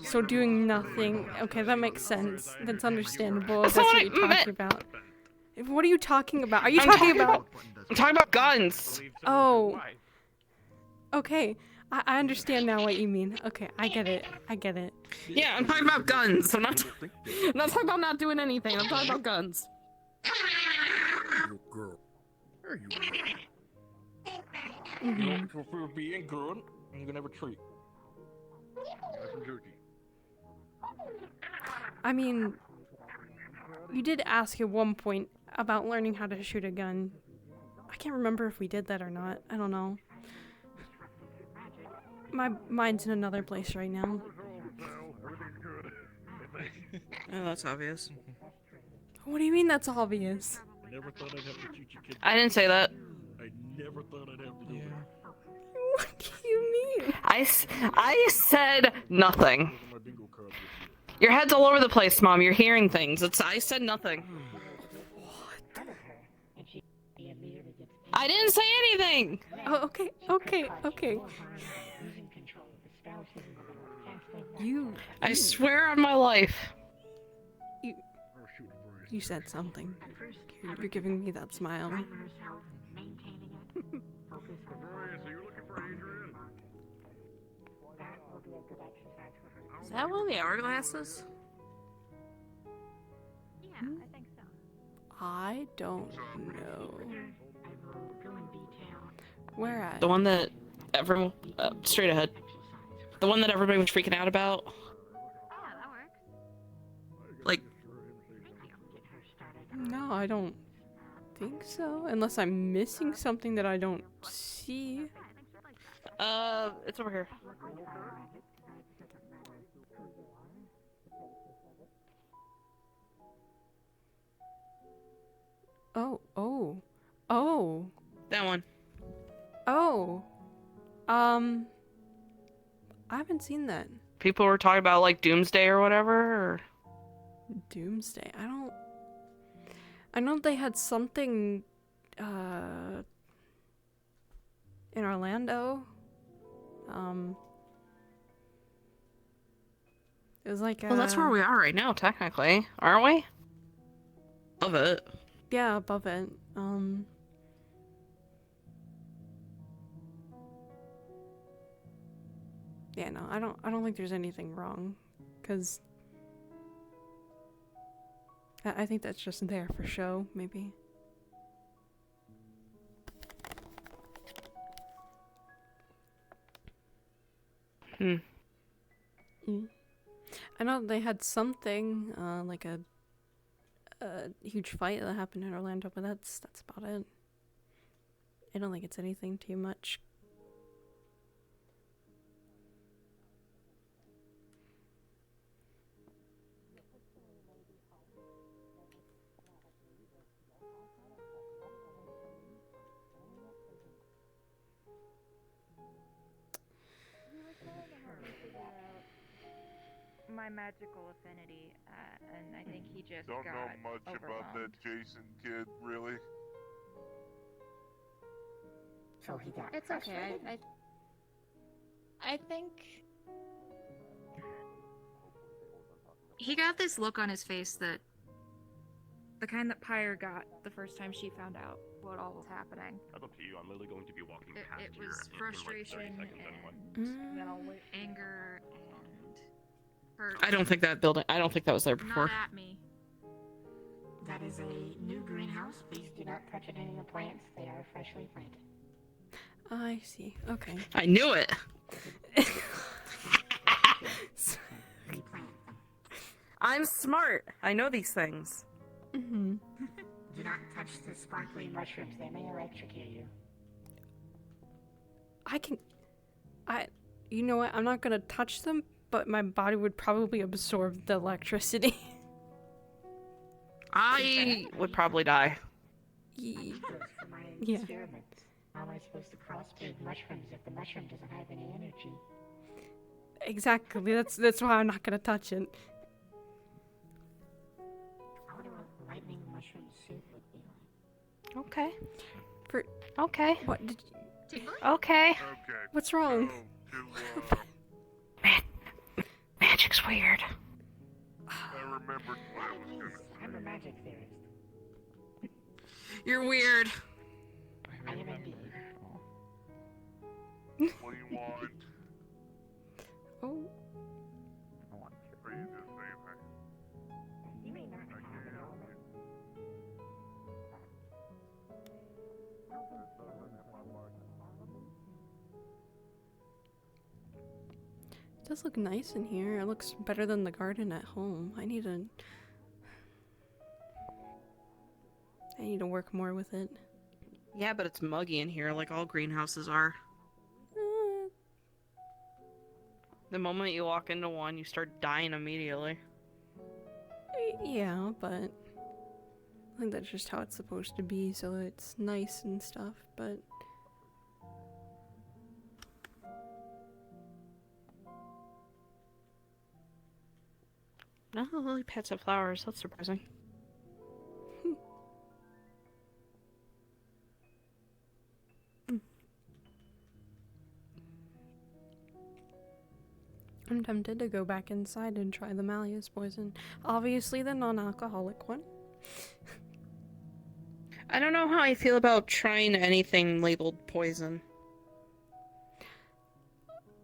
So doing nothing. Okay, that makes sense. That's understandable. That's what you're talking about. What are you talking about? Are you talking about? I'm talking about guns. Oh. Okay. I understand now what you mean. Okay, I get it. I get it. Yeah, I'm talking about guns. I'm not talking about not doing anything. I'm talking about guns. Girl. There you Mm-hmm. You know, if we're being good, I'm gonna have a treat. I mean, you did ask at one point about learning how to shoot a gun. I can't remember if we did that or not. I don't know. My mind's in another place right now. Oh, that's obvious. What do you mean that's obvious? Never thought I'd have to teach you kids. I didn't say that. I never thought I'd have to do that. What do you mean? I said nothing. Your head's all over the place, Mom. You're hearing things. I said nothing. What? I didn't say anything. Oh, okay. I swear on my life. You said something. You're giving me that smile. Is that one of the hourglasses? Yeah, I think so. I don't know. Where at? The one that everyone straight ahead. The one that everybody was freaking out about. Yeah, that works. Like, No, I don't think so. Unless I'm missing something that I don't see. it's over here. Oh. That one. Oh. I haven't seen that. People were talking about like Doomsday or whatever. Or... Doomsday. I know they had something in Orlando. It was like Well, that's where we are right now, technically, aren't we? Love it. Yeah, above it. Yeah, no, I don't think there's anything wrong, cause I think that's just there for show, maybe. I know they had something, like a huge fight that happened in Orlando, but that's about it. I don't think it's anything too much. My magical affinity, and I think he just Don't got know much about that Jason kid, really. So he got It's okay. I think he got this look on his face that the kind that Pyre got the first time she found out what all was happening. That's up to you. I'm literally going to be walking past It here was in frustration like 30 seconds and anger and hurt. I don't think that building. I don't think that was there before. Not at me. That is a new greenhouse. Please do not touch any of the plants. They are freshly planted. I see. Okay. I knew it. I'm smart. I know these things. Mm-hmm. Do not touch the sparkly mushrooms. They may electrocute you. You know what? I'm not gonna touch them, but my body would probably absorb the electricity. I would probably die. For my Yeah. experiments, how am I supposed to crossbreed mushrooms if the mushroom doesn't have any energy? Exactly. That's why I'm not gonna touch it. I wonder what lightning mushroom soup would be like. Okay. For Okay. what did you... Okay. What's wrong? Magic's weird. I remembered what I was gonna say. I'm a magic theorist. You're weird. I am indeed. What do you want? Oh. Are you just saying that? You may not have an element. It does look nice in here. It looks better than the garden at home. I need to work more with it. Yeah, but it's muggy in here, like all greenhouses are. The moment you walk into one, you start dying immediately. Yeah, but I think that's just how it's supposed to be, so it's nice and stuff, but... No, lily pads have flowers. That's surprising. I'm tempted to go back inside and try the Malleus poison. Obviously the non-alcoholic one. I don't know how I feel about trying anything labeled poison.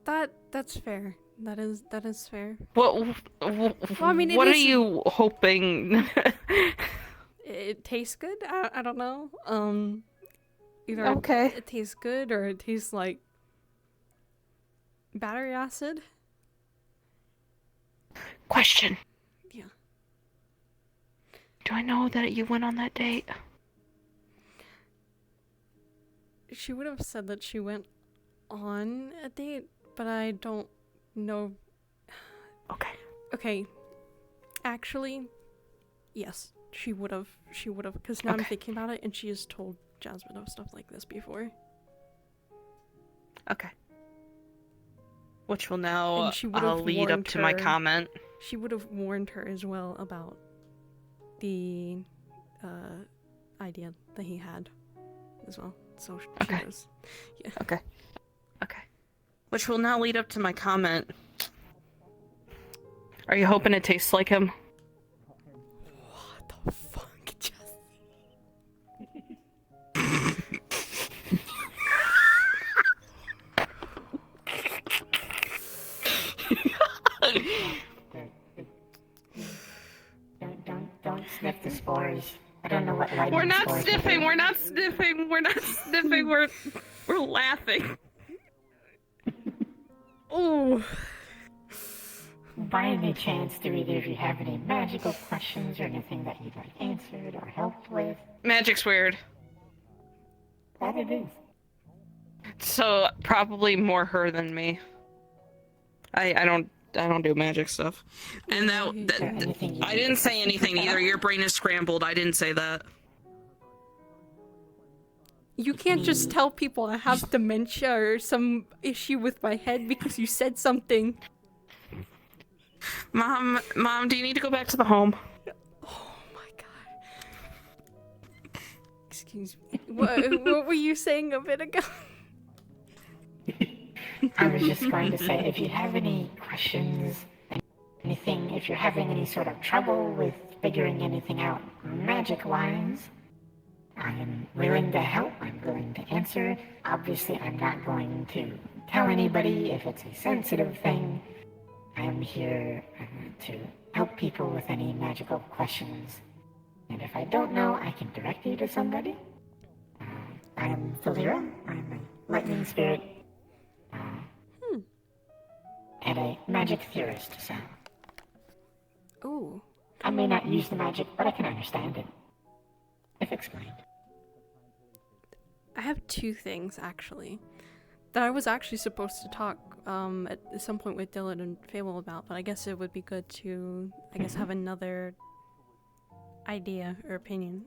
That's fair. That is fair. What I mean, what are you hoping? It tastes good? I don't know. Either Okay. it tastes good or it tastes like battery acid. Question. Yeah. Do I know that you went on that date? She would have said that she went on a date, but I don't know. Okay. Okay. Actually, yes, she would have. Because now I'm thinking about it, and she has told Jasmine of stuff like this before. Okay. Which will now And she would have lead up warned to my her- comment. She would have warned her as well about the idea that he had as well. So she knows. Yeah. Okay. Which will now lead up to my comment. Are you hoping it tastes like him? What the fuck, Jesse? Don't sniff the spores. I don't know what lightning We're not spores sniffing. are. We're not sniffing. We're not sniffing. We're laughing. Ooh. By any chance, do either of you have any magical questions or anything that you'd like answered or helped with? Magic's weird. That it is. So probably more her than me. I don't do magic stuff. And that I didn't say anything either. Your brain is scrambled. I didn't say that. You can't just tell people I have dementia or some issue with my head because you said something. Mom, do you need to go back to the home? Oh my god. Excuse me. What were you saying a bit ago? I was just going to say, if you have any questions, anything, if you're having any sort of trouble with figuring anything out magic-wise, I am willing to help. I'm willing to answer. Obviously, I'm not going to tell anybody if it's a sensitive thing. I am here to help people with any magical questions. And if I don't know, I can direct you to somebody. I am Thalira. I'm a lightning spirit. And a magic theorist, so. Ooh. I may not use the magic, but I can understand it. If explained. I have two things, actually, that I was actually supposed to talk at some point with Dylan and Fable about, but I guess it would be good to, have another idea or opinion.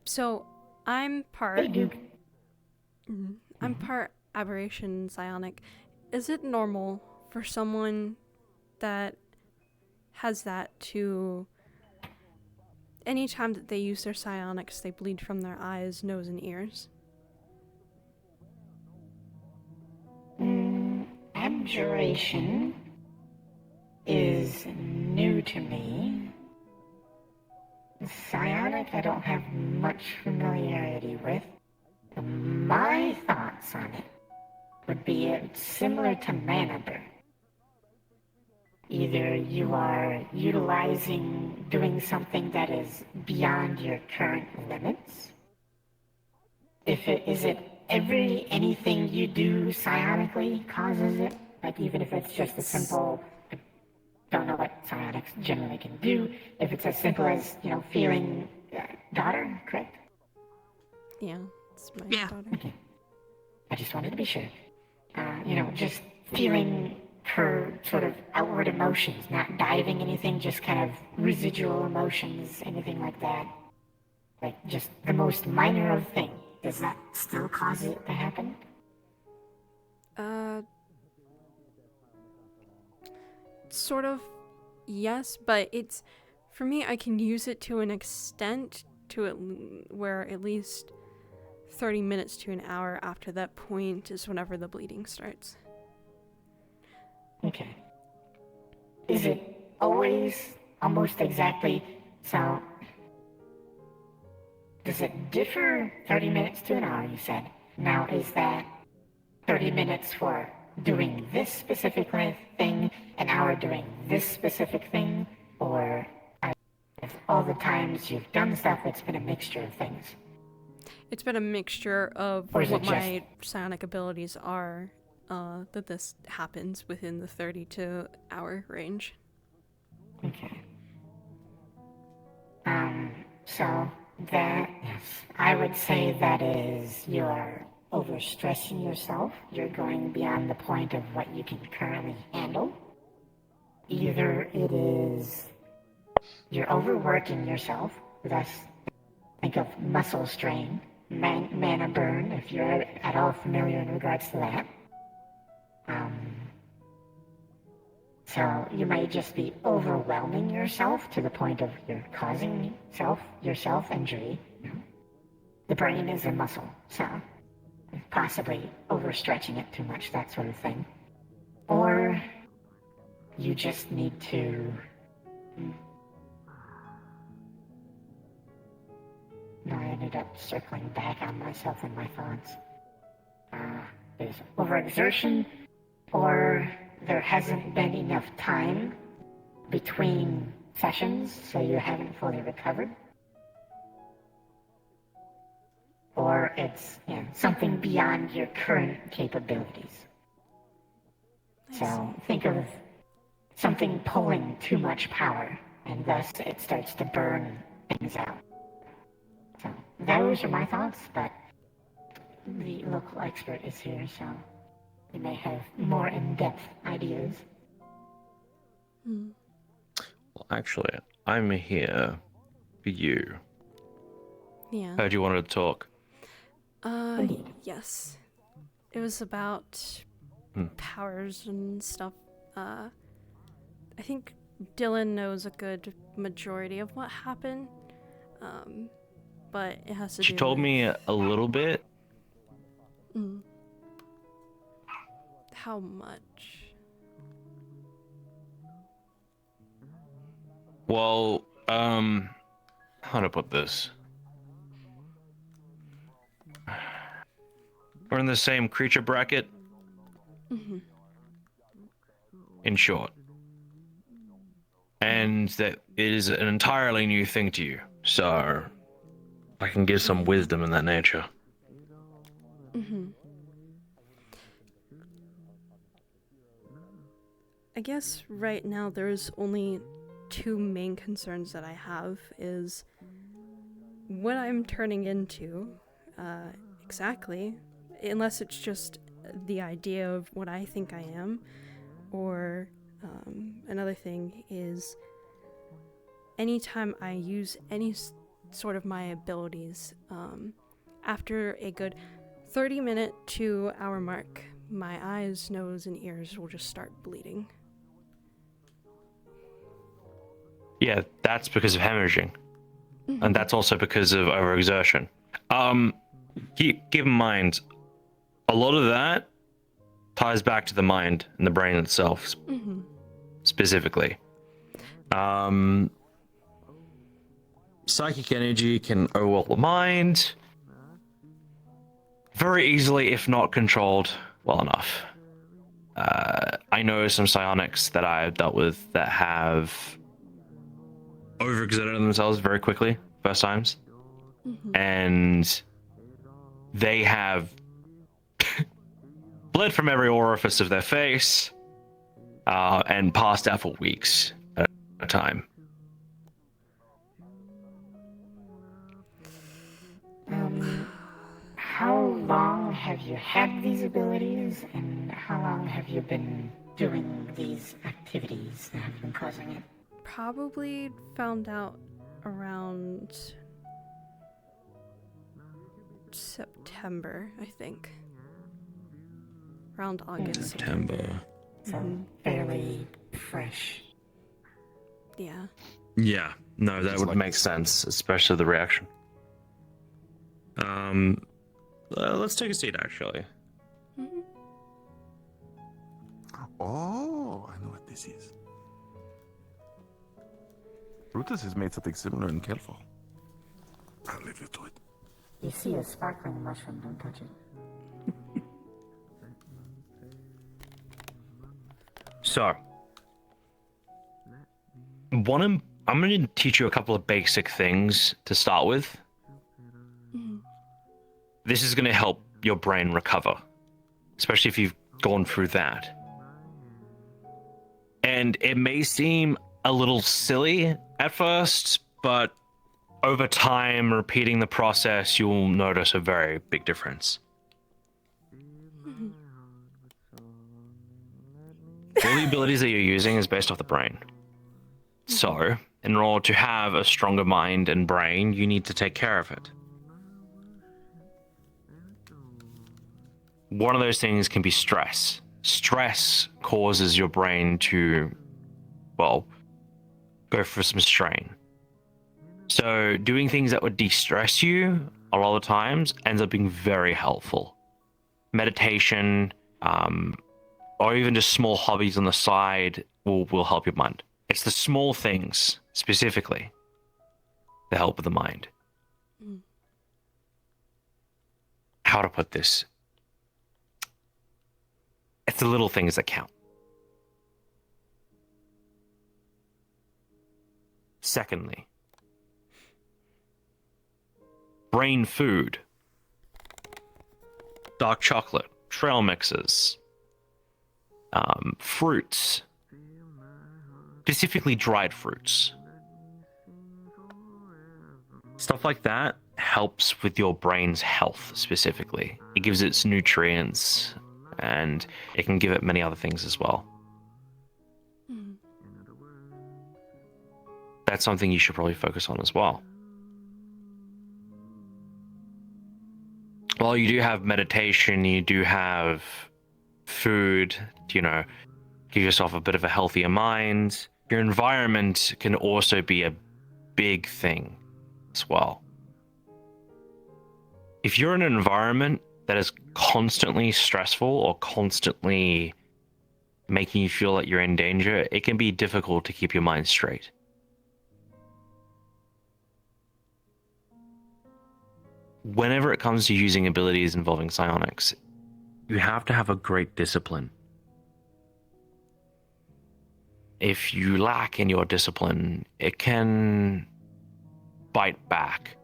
So, I'm part... I'm part aberration psionic. Is it normal for someone that has that to... Anytime that they use their psionics, they bleed from their eyes, nose, and ears? Abjuration is new to me. Psionic, I don't have much familiarity with. My thoughts on it would be similar to mana burn. Either you are doing something that is beyond your current limits. Is it anything you do psionically causes it? Like even if it's just a simple, I don't know what psionics generally can do. If it's as simple as, feeling daughter, correct? Yeah, it's my daughter. Okay. I just wanted to be sure. Just feeling her sort of outward emotions, not diving anything, just kind of residual emotions, anything like that. Like just the most minor of things. Does that still cause it to happen? Sort of, yes, but it's, for me, I can use it to an extent to it where at least 30 minutes to an hour after that point is whenever the bleeding starts. Okay. Is it always almost exactly, so does it differ 30 minutes to an hour, you said? Now, is that 30 minutes for doing this specific thing, an hour doing this specific thing, or all the times you've done stuff, it's been a mixture of things? It's been a mixture of what my psionic abilities are, that this happens within the 30 to hour range. Okay. So that, yes, I would say that is you're overstressing yourself. You're going beyond the point of what you can currently handle. Either it is you're overworking yourself, thus think of muscle strain, mana burn, if you're at all familiar in regards to that. So you might just be overwhelming yourself to the point of you're causing yourself injury. The brain is a muscle, so possibly overstretching it too much, that sort of thing. Or you just need to... No, I ended up circling back on myself and my thoughts. There's overexertion, or there hasn't been enough time between sessions, so you haven't fully recovered. Or it's something beyond your current capabilities. So think of something pulling too much power, and thus it starts to burn things out. So those are my thoughts, but the local expert is here, so you may have more in-depth ideas. Well, actually, I'm here for you. Yeah. Heard you wanted to talk. Yes. It was about powers and stuff. I think Dylan knows a good majority of what happened. But it has to do She told with... me a little bit. How much? Well, how to put this? We're in the same creature bracket, Mm-hmm. in short. And that it is an entirely new thing to you. So, I can give some wisdom in that nature. Mm-hmm. I guess right now there's only two main concerns that I have is what I'm turning into, exactly, unless it's just the idea of what I think I am, or another thing is anytime I use any sort of my abilities, after a good 30-minute to hour mark, my eyes, nose, and ears will just start bleeding. Yeah, that's because of hemorrhaging. And that's also because of overexertion. Keep in mind, a lot of that ties back to the mind and the brain itself, specifically. Psychic energy can overwhelm the mind very easily if not controlled well enough. I know some psionics that I've dealt with that have overexerted themselves very quickly, first times. And they have bled from every orifice of their face and passed out for weeks at a time. How long have you had these abilities, and how long have you been doing these activities that have been causing it? Probably found out around September, I think. Around August. September. So fairly fresh. Yeah. Yeah, no, that would make sense, especially the reaction. Let's take a seat, actually. Oh, I know what this is. Brutus has made something similar in Kelfo. I'll leave you to it. You see a sparkling mushroom, don't touch it. So, I'm going to teach you a couple of basic things to start with. This is going to help your brain recover, especially if you've gone through that. And it may seem a little silly at first, but over time, repeating the process, you'll notice a very big difference. All the abilities that you're using is based off the brain. So, in order to have a stronger mind and brain, you need to take care of it. One of those things can be stress. Stress causes your brain to, well, go for some strain. So doing things that would de-stress you a lot of times ends up being very helpful. Meditation, or even just small hobbies on the side will help your mind. It's the small things, specifically, that help with the mind. How to put this? It's the little things that count. Secondly, brain food, dark chocolate, trail mixes, fruits, specifically dried fruits. Stuff like that helps with your brain's health specifically. It gives it its nutrients, and it can give it many other things as well. That's something you should probably focus on as well. While you do have meditation, you do have food, you know, give yourself a bit of a healthier mind. Your environment can also be a big thing as well. If you're in an environment that is constantly stressful or constantly making you feel like you're in danger, it can be difficult to keep your mind straight. whenever it comes to using abilities involving psionics, you have to have a great discipline. If you lack in your discipline, it can bite back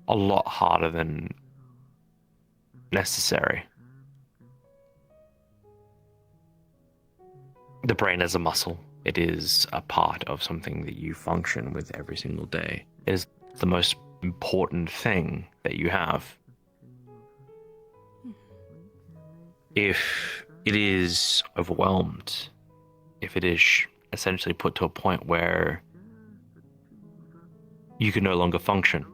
a lot harder than necessary. The brain is a muscle. It is a part of something that you function with every single day. It is the most important thing that you have. If it is overwhelmed, if it is essentially put to a point where you can no longer function,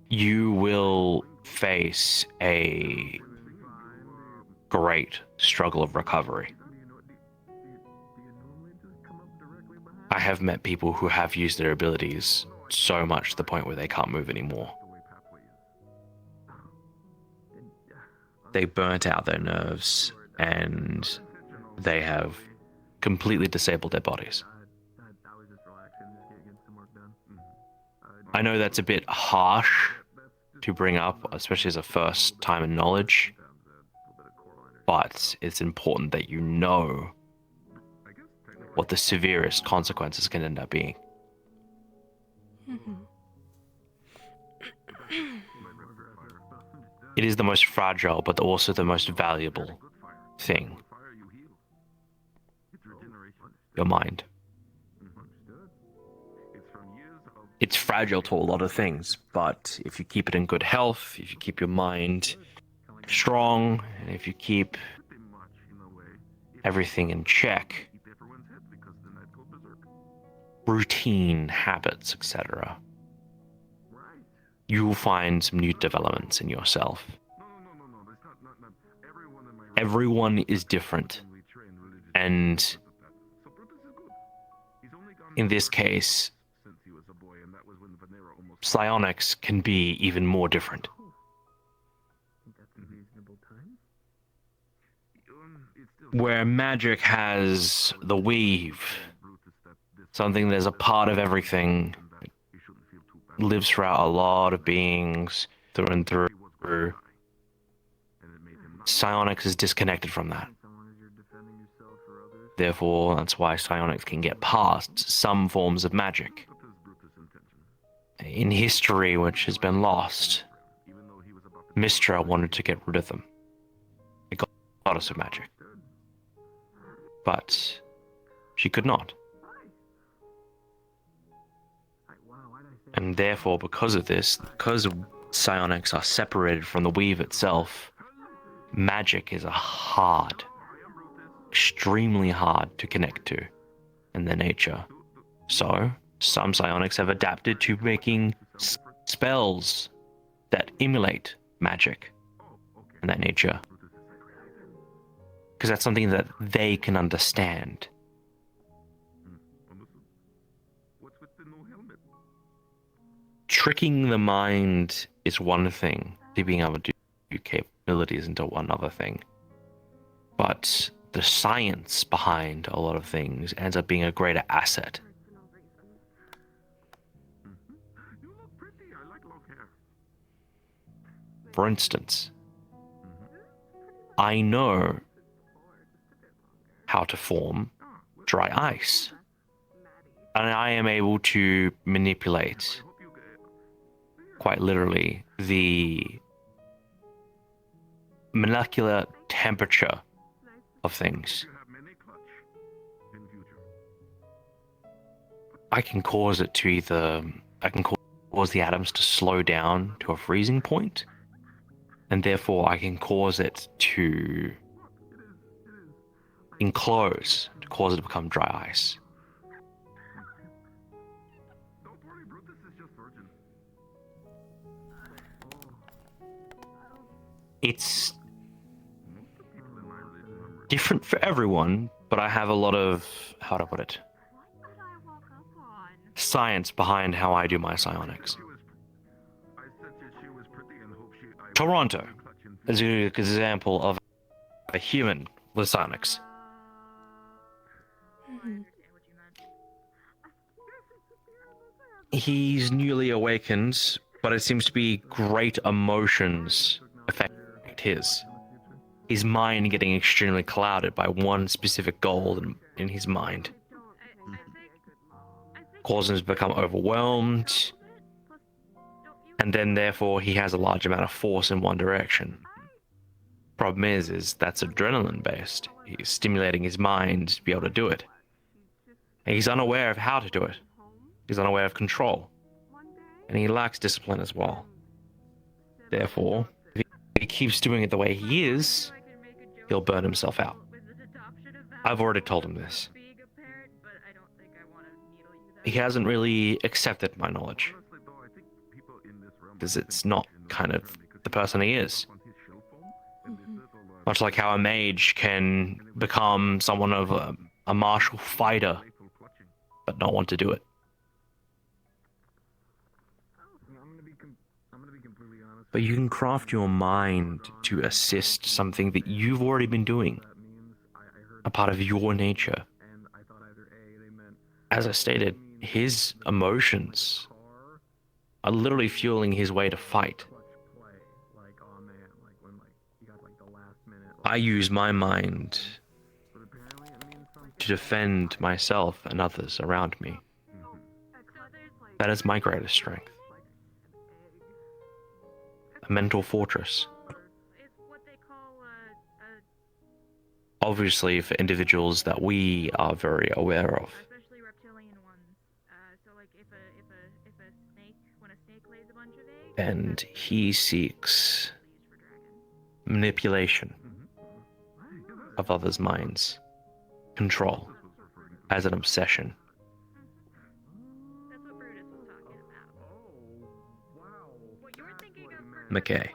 you will face a great struggle of recovery. I have met people who have used their abilities so much to the point where they can't move anymore. They burnt out their nerves and they have completely disabled their bodies. I know that's a bit harsh to bring up, especially as a first time in knowledge, but it's important that you know what the severest consequences can end up being. It is the most fragile, but also the most valuable thing. Your mind. It's fragile to a lot of things, but if you keep it in good health, if you keep your mind strong, and if you keep everything in check, routine, habits, etc., you will find some new developments in yourself. Everyone is different, and in this case, psionics can be even more different. Where magic has the weave, something that's a part of everything, lives throughout a lot of beings through and through. Psionics is disconnected from that. Therefore, that's why psionics can get past some forms of magic. In history, which has been lost, Mystra wanted to get rid of them. It got goddess of magic. But she could not. And therefore, because of this, because psionics are separated from the weave itself, magic is a hard, extremely hard to connect to in their nature. So, some psionics have adapted to making spells that emulate magic in that nature. Because that's something that they can understand. Tricking the mind is one thing, to being able to do capabilities into one other thing. But the science behind a lot of things ends up being a greater asset. For instance, I know how to form dry ice, and I am able to manipulate, quite literally, the molecular temperature of things. I can cause it to I can cause the atoms to slow down to a freezing point, and therefore I can cause it to enclose, to cause it to become dry ice. It's different for everyone, but I have a lot of, how to put it, science behind how I do my psionics. Toronto is an example of a human with psionics. He's newly awakened, but it seems to be great emotions affect his mind getting extremely clouded by one specific goal in his mind, causing him to become overwhelmed, and then therefore he has a large amount of force in one direction. Problem is that's adrenaline based. He's stimulating his mind to be able to do it. And he's unaware of how to do it. He's unaware of control. And he lacks discipline as well. Therefore, if he keeps doing it the way he is, he'll burn himself out. I've already told him this. He hasn't really accepted my knowledge, because it's not kind of the person he is. Much like how a mage can become someone of a martial fighter, but not want to do it. But you can craft your mind to assist something that you've already been doing, a part of your nature. As I stated, his emotions are literally fueling his way to fight. I use my mind to defend myself and others around me. That is my greatest strength. A mental fortress. Obviously, for individuals that we are very aware of. And he seeks manipulation of others' minds, control, as an obsession. McKay.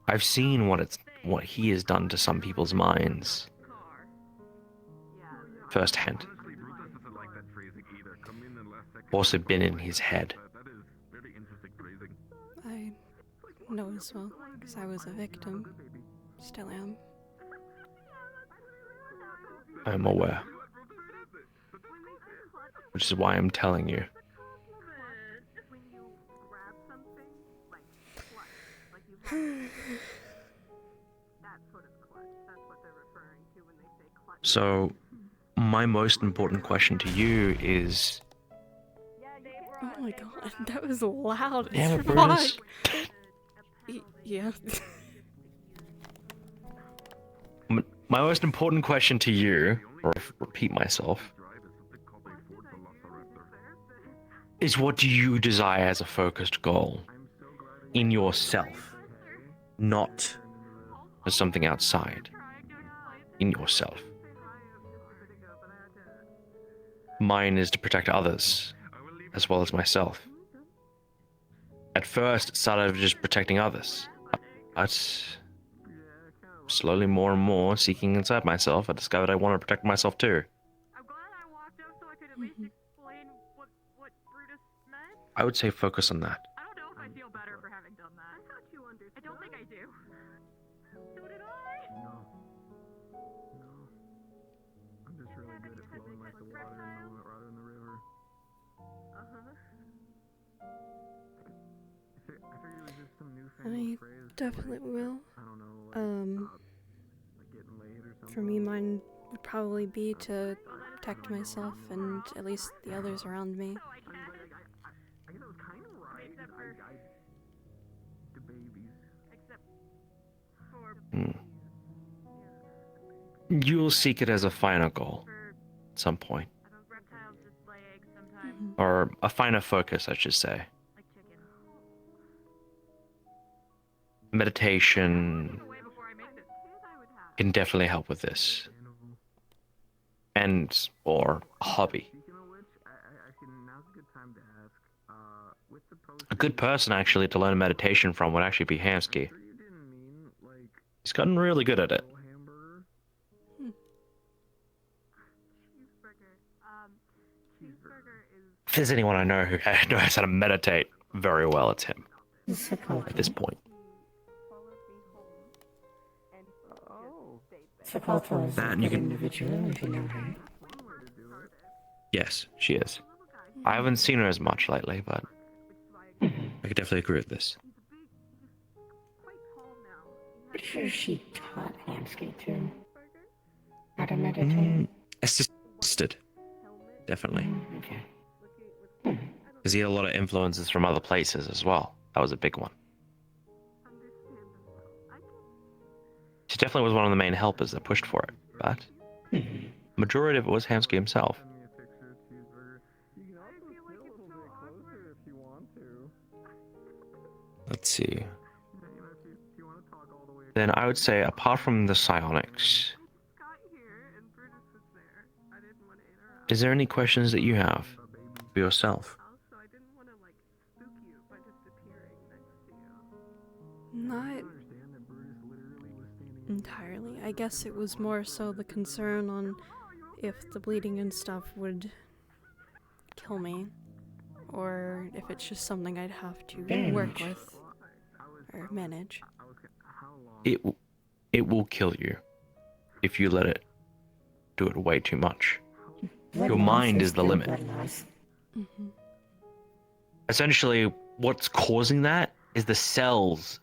I've seen what he has done to some people's minds firsthand. Also been in his head. I know as well, because I was a victim. Still am. I'm aware. Which is why I'm telling you. So, my most important question to you is... Oh my god, that was loud as Yeah, fuck. Brutus. Yeah. My most important question to you, or repeat myself, is what do you desire as a focused goal in yourself, not as something outside, in yourself. Mine is to protect others, as well as myself. At first, it started just protecting others, but slowly more and more, seeking inside myself, I discovered I want to protect myself too. I would say focus on that. I definitely will. For me, mine would probably be to protect myself and at least the others around me. You'll seek it as a final goal at some point. Or a finer focus, I should say. Meditation can definitely help with this. And, or a hobby. A good person actually to learn meditation from would actually be Hamsky. He's gotten really good at it. If there's anyone I know who knows how to meditate very well, it's him. At this point. Sakoto is That a and you good can. individual, if you know her. Yes, she is. I haven't seen her as much lately, but I could definitely agree with this. Pretty sure she taught Hamsky too. How to meditate. Assisted. Definitely. Okay. Because he had a lot of influences from other places as well. That was a big one. She definitely was one of the main helpers that pushed for it, but majority of it was Hamsky himself. Let's see. Then I would say, apart from the psionics, is there any questions that you have for yourself? Not entirely. I guess it was more so the concern on if the bleeding and stuff would kill me, or if it's just something I'd have to work with or manage. It will kill you if you let it do it way too much. Your mind is the limit. Essentially, what's causing that is the cells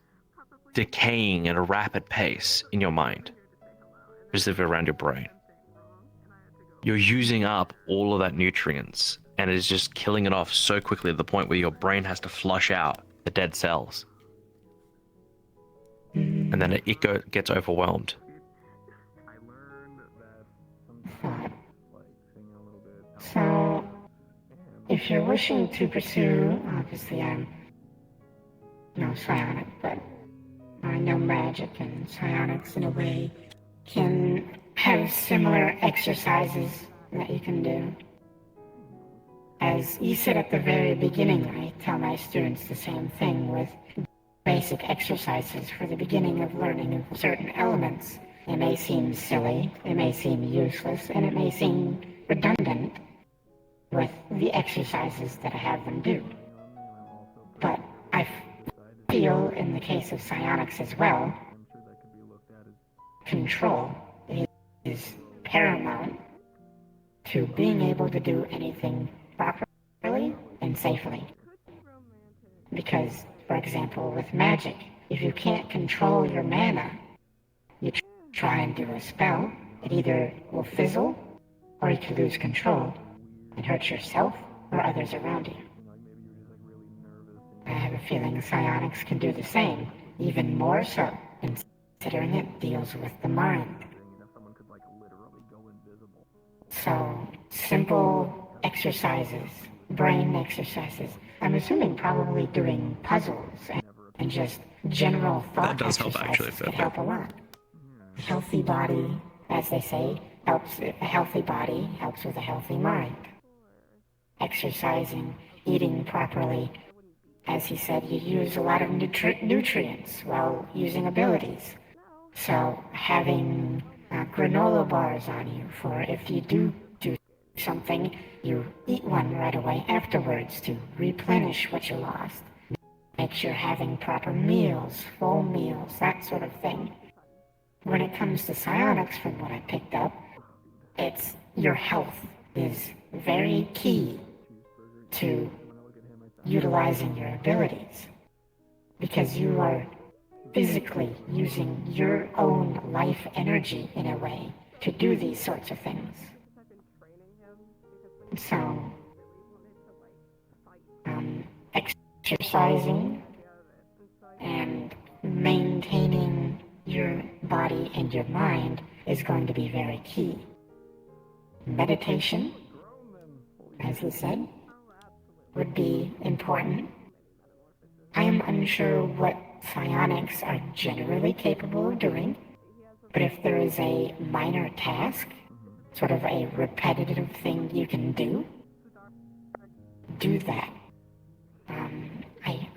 decaying at a rapid pace in your mind, specifically around your brain. You're using up all of that nutrients, and it is just killing it off so quickly to the point where your brain has to flush out the dead cells. And then it gets overwhelmed. So, if you're wishing to pursue, obviously I'm no psionic, but I know magic, and psionics in a way can have similar exercises that you can do. As you said at the very beginning, I tell my students the same thing with basic exercises for the beginning of learning of certain elements. They may seem silly, they may seem useless, and it may seem redundant with the exercises that I have them do. But I feel in the case of psionics as well, control is paramount to being able to do anything properly and safely. Because, for example, with magic, if you can't control your mana, you try and do a spell, it either will fizzle, or you could lose control and hurt yourself or others around you. I have a feeling psionics can do the same, even more so, considering it deals with the mind. So, simple exercises, brain exercises. I'm assuming probably doing puzzles and just general thought That does help actually. could help a lot. A healthy body, as they say, helps. A healthy body helps with a healthy mind. Exercising, eating properly. As he said, you use a lot of nutrients while using abilities. So having granola bars on you for if you do something, you eat one right away afterwards to replenish what you lost. Make sure having proper meals, full meals, that sort of thing. When it comes to psionics, from what I picked up, it's your health is very key to utilizing your abilities, because you are physically using your own life energy in a way to do these sorts of things. So, exercising and maintaining your body and your mind is going to be very key. Meditation, as he said, would be important. I am unsure what psionics are generally capable of doing, but if there is a minor task, sort of a repetitive thing you can do that.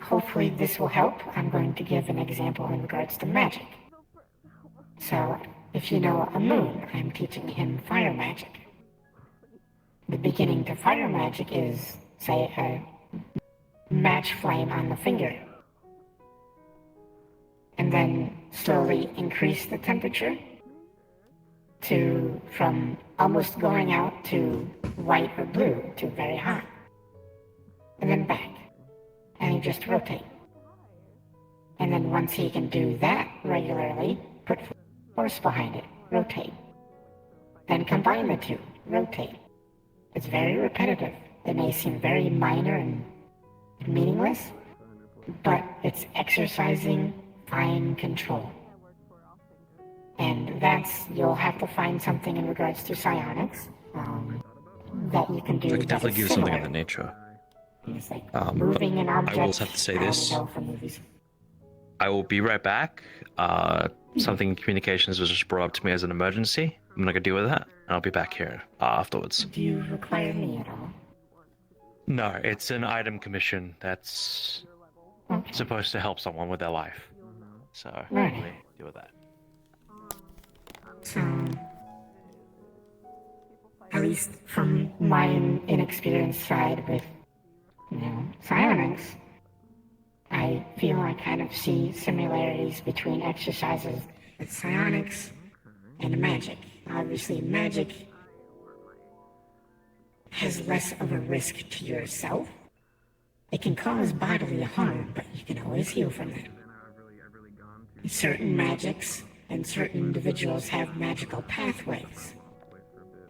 Hopefully this will help. I'm going to give an example in regards to magic. So, if you know a moon, I'm teaching him fire magic. The beginning to fire magic is, say, a match flame on the finger. And then slowly increase the temperature from almost going out to white or blue to very hot. And then back. And you just rotate. And then once he can do that regularly, put force behind it, rotate. Then combine the two, rotate. It's very repetitive. It may seem very minor and meaningless, but it's exercising fine control. And you'll have to find something in regards to psionics that you can do. I could definitely give something of the nature. Moving an object. I will have to say this. I will be right back. Something in communications was just brought up to me as an emergency. I'm not gonna deal with that, and I'll be back here afterwards. Do you require me at all? No, it's an item commission that's supposed to help someone with their life. So, Right. really deal with that. So, at least from my inexperienced side with, psionics, I feel I kind of see similarities between exercises with psionics and magic. Obviously, magic has less of a risk to yourself. It can cause bodily harm, but you can always heal from that. Certain magics and certain individuals have magical pathways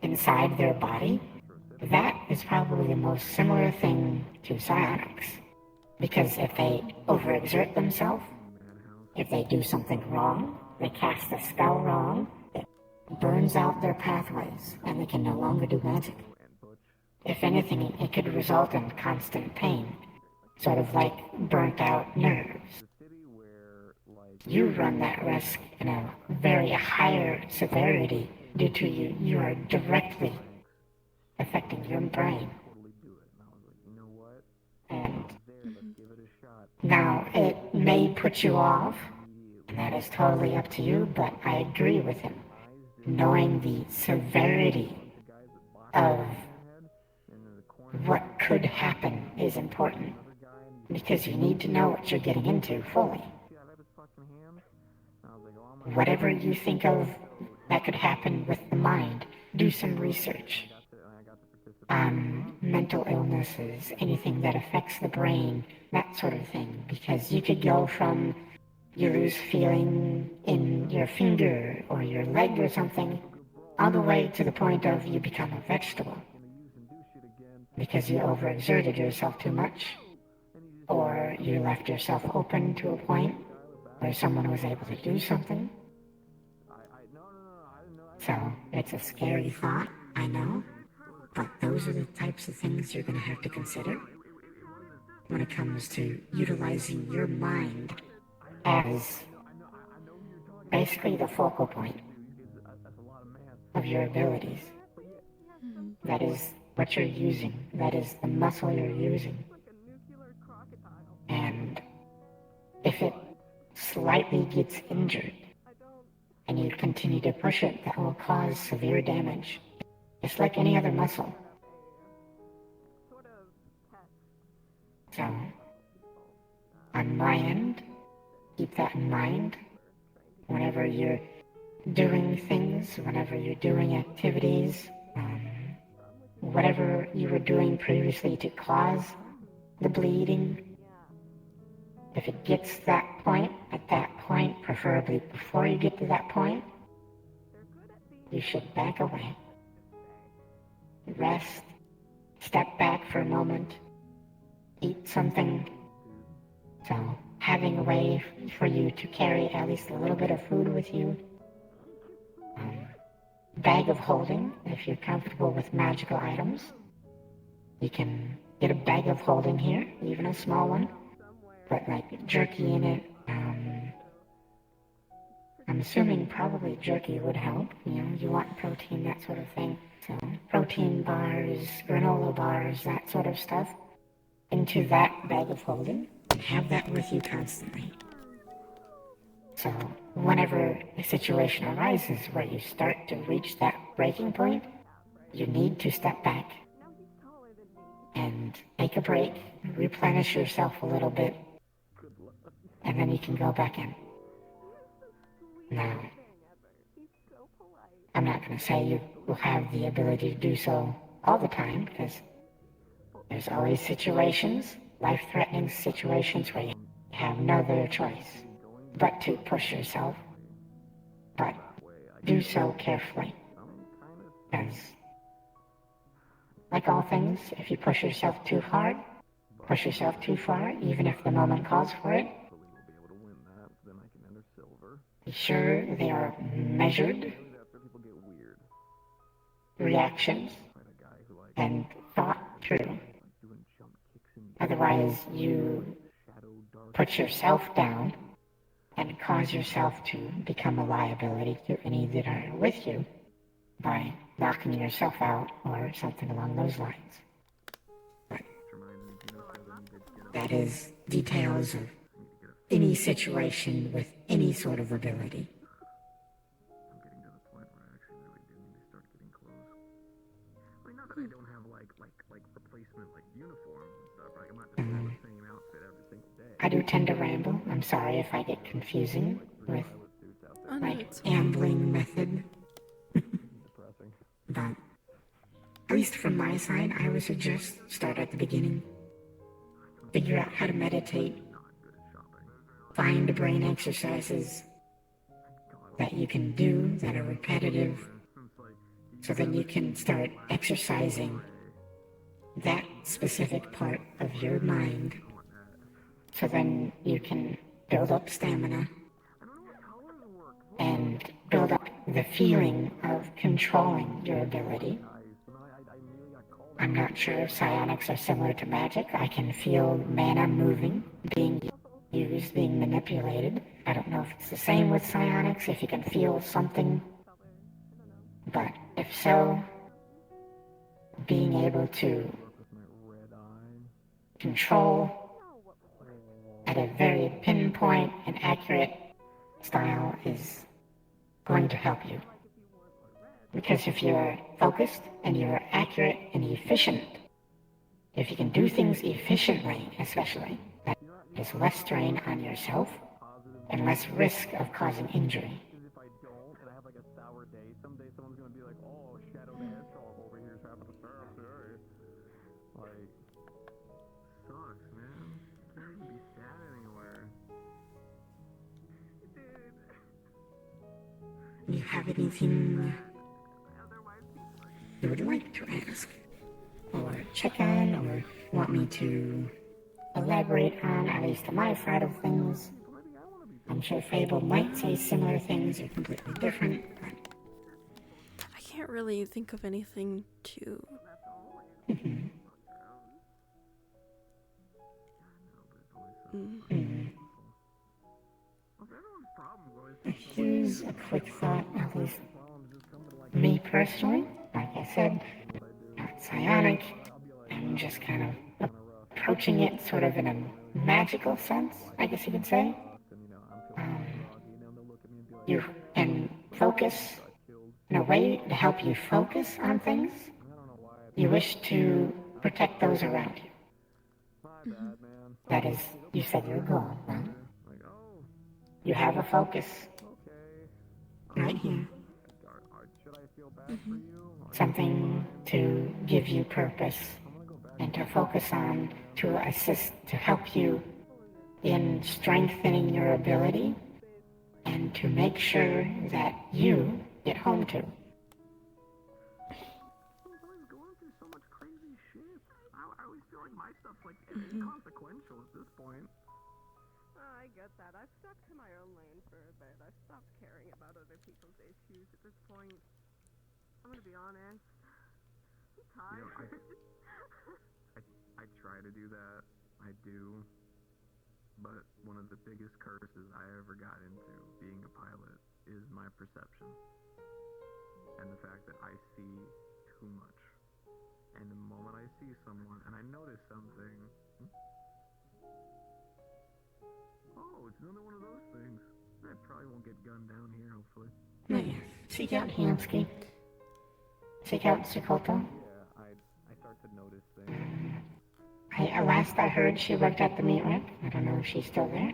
inside their body. That is probably the most similar thing to psionics. Because if they overexert themselves, if they do something wrong, they cast a spell wrong, it burns out their pathways, and they can no longer do magic. If anything, it could result in constant pain, sort of like burnt out nerves. You run that risk in a very higher severity due to you are directly affecting your brain. And now it may put you off, and that is totally up to you, but I agree with him. Knowing the severity of what could happen is important, because you need to know what you're getting into fully. Whatever you think of that could happen with the mind, do some research on mental illnesses, anything that affects the brain, that sort of thing, because you could go from you lose feeling in your finger or your leg or something, all the way to the point of you become a vegetable because you overexerted yourself too much, or you left yourself open to a point where someone was able to do something. So it's a scary thought, I know, but those are the types of things you're going to have to consider when it comes to utilizing your mind as basically the focal point of your abilities. That is what you're using. That is the muscle you're using. And if it slightly gets injured and you continue to push it, that will cause severe damage. It's like any other muscle. So, on my end, keep that in mind whenever you're doing things, whenever you're doing activities, whatever you were doing previously to cause the bleeding. If it gets to that point, at that point, preferably before you get to that point, you should back away. Rest, step back for a moment, eat something. So, having a way for you to carry at least a little bit of food with you. Bag of holding, if you're comfortable with magical items. You can get a bag of holding here, even a small one. Put like jerky in it. I'm assuming probably jerky would help. You want protein, that sort of thing. So protein bars, granola bars, that sort of stuff into that bag of holding. And have that with you constantly. So whenever a situation arises where you start to reach that breaking point, you need to step back and take a break, replenish yourself a little bit, and then you can go back in. Now, I'm not going to say you will have the ability to do so all the time, because there's always situations, life-threatening situations, where you have no other choice but to push yourself. But do so carefully, because, like all things, if you push yourself too hard, push yourself too far, even if the moment calls for it, be sure they are measured reactions and thought through. Otherwise, you put yourself down and cause yourself to become a liability to any that are with you by knocking yourself out or something along those lines. But that is details of any situation with any sort of ability. I do tend to ramble. I'm sorry if I get confusing with my ambling method. But at least from my side, I would suggest start at the beginning. Figure out how to meditate. Find brain exercises that you can do that are repetitive, so then you can start exercising that specific part of your mind. So then you can build up stamina and build up the feeling of controlling your ability. I'm not sure if psionics are similar to magic. I can feel mana moving, being used, being manipulated. I don't know if it's the same with psionics, if you can feel something. But if so, being able to control at a very pinpoint and accurate style is going to help you. Because if you're focused and you're accurate and efficient, if you can do things efficiently, especially, that is less strain on yourself and less risk of causing injury. Do you have anything you would like to ask, or check on, or want me to elaborate on, at least on my side of things? I'm sure Fable might say similar things or completely different, but I can't really think of anything to... Here's a quick thought, at least me personally, like I said, not psionic, I'm just kind of approaching it sort of in a magical sense, I guess you could say. You can focus in a way to help you focus on things. You wish to protect those around you. That is, you said your goal, right? You have a focus right here. Something to give you purpose and to focus on, to assist, to help you in strengthening your ability and to make sure that you get home to. Inconsequential at this point. I get that. I've stuck to my own lane for a bit. I've stopped caring about other people's issues at this point. I'm gonna be honest. I'm tired. I try to do that. I do. But one of the biggest curses I ever got into being a pilot is my perception. And the fact that I see too much. And the moment I see someone and I notice something... Oh, it's another one of those things. I probably won't get gunned down here, hopefully. Nice. Seek out Hansky. Seek out Sokoto. Yeah, I start to notice things. Last I heard, she worked at the meat rack. I don't know if she's still there.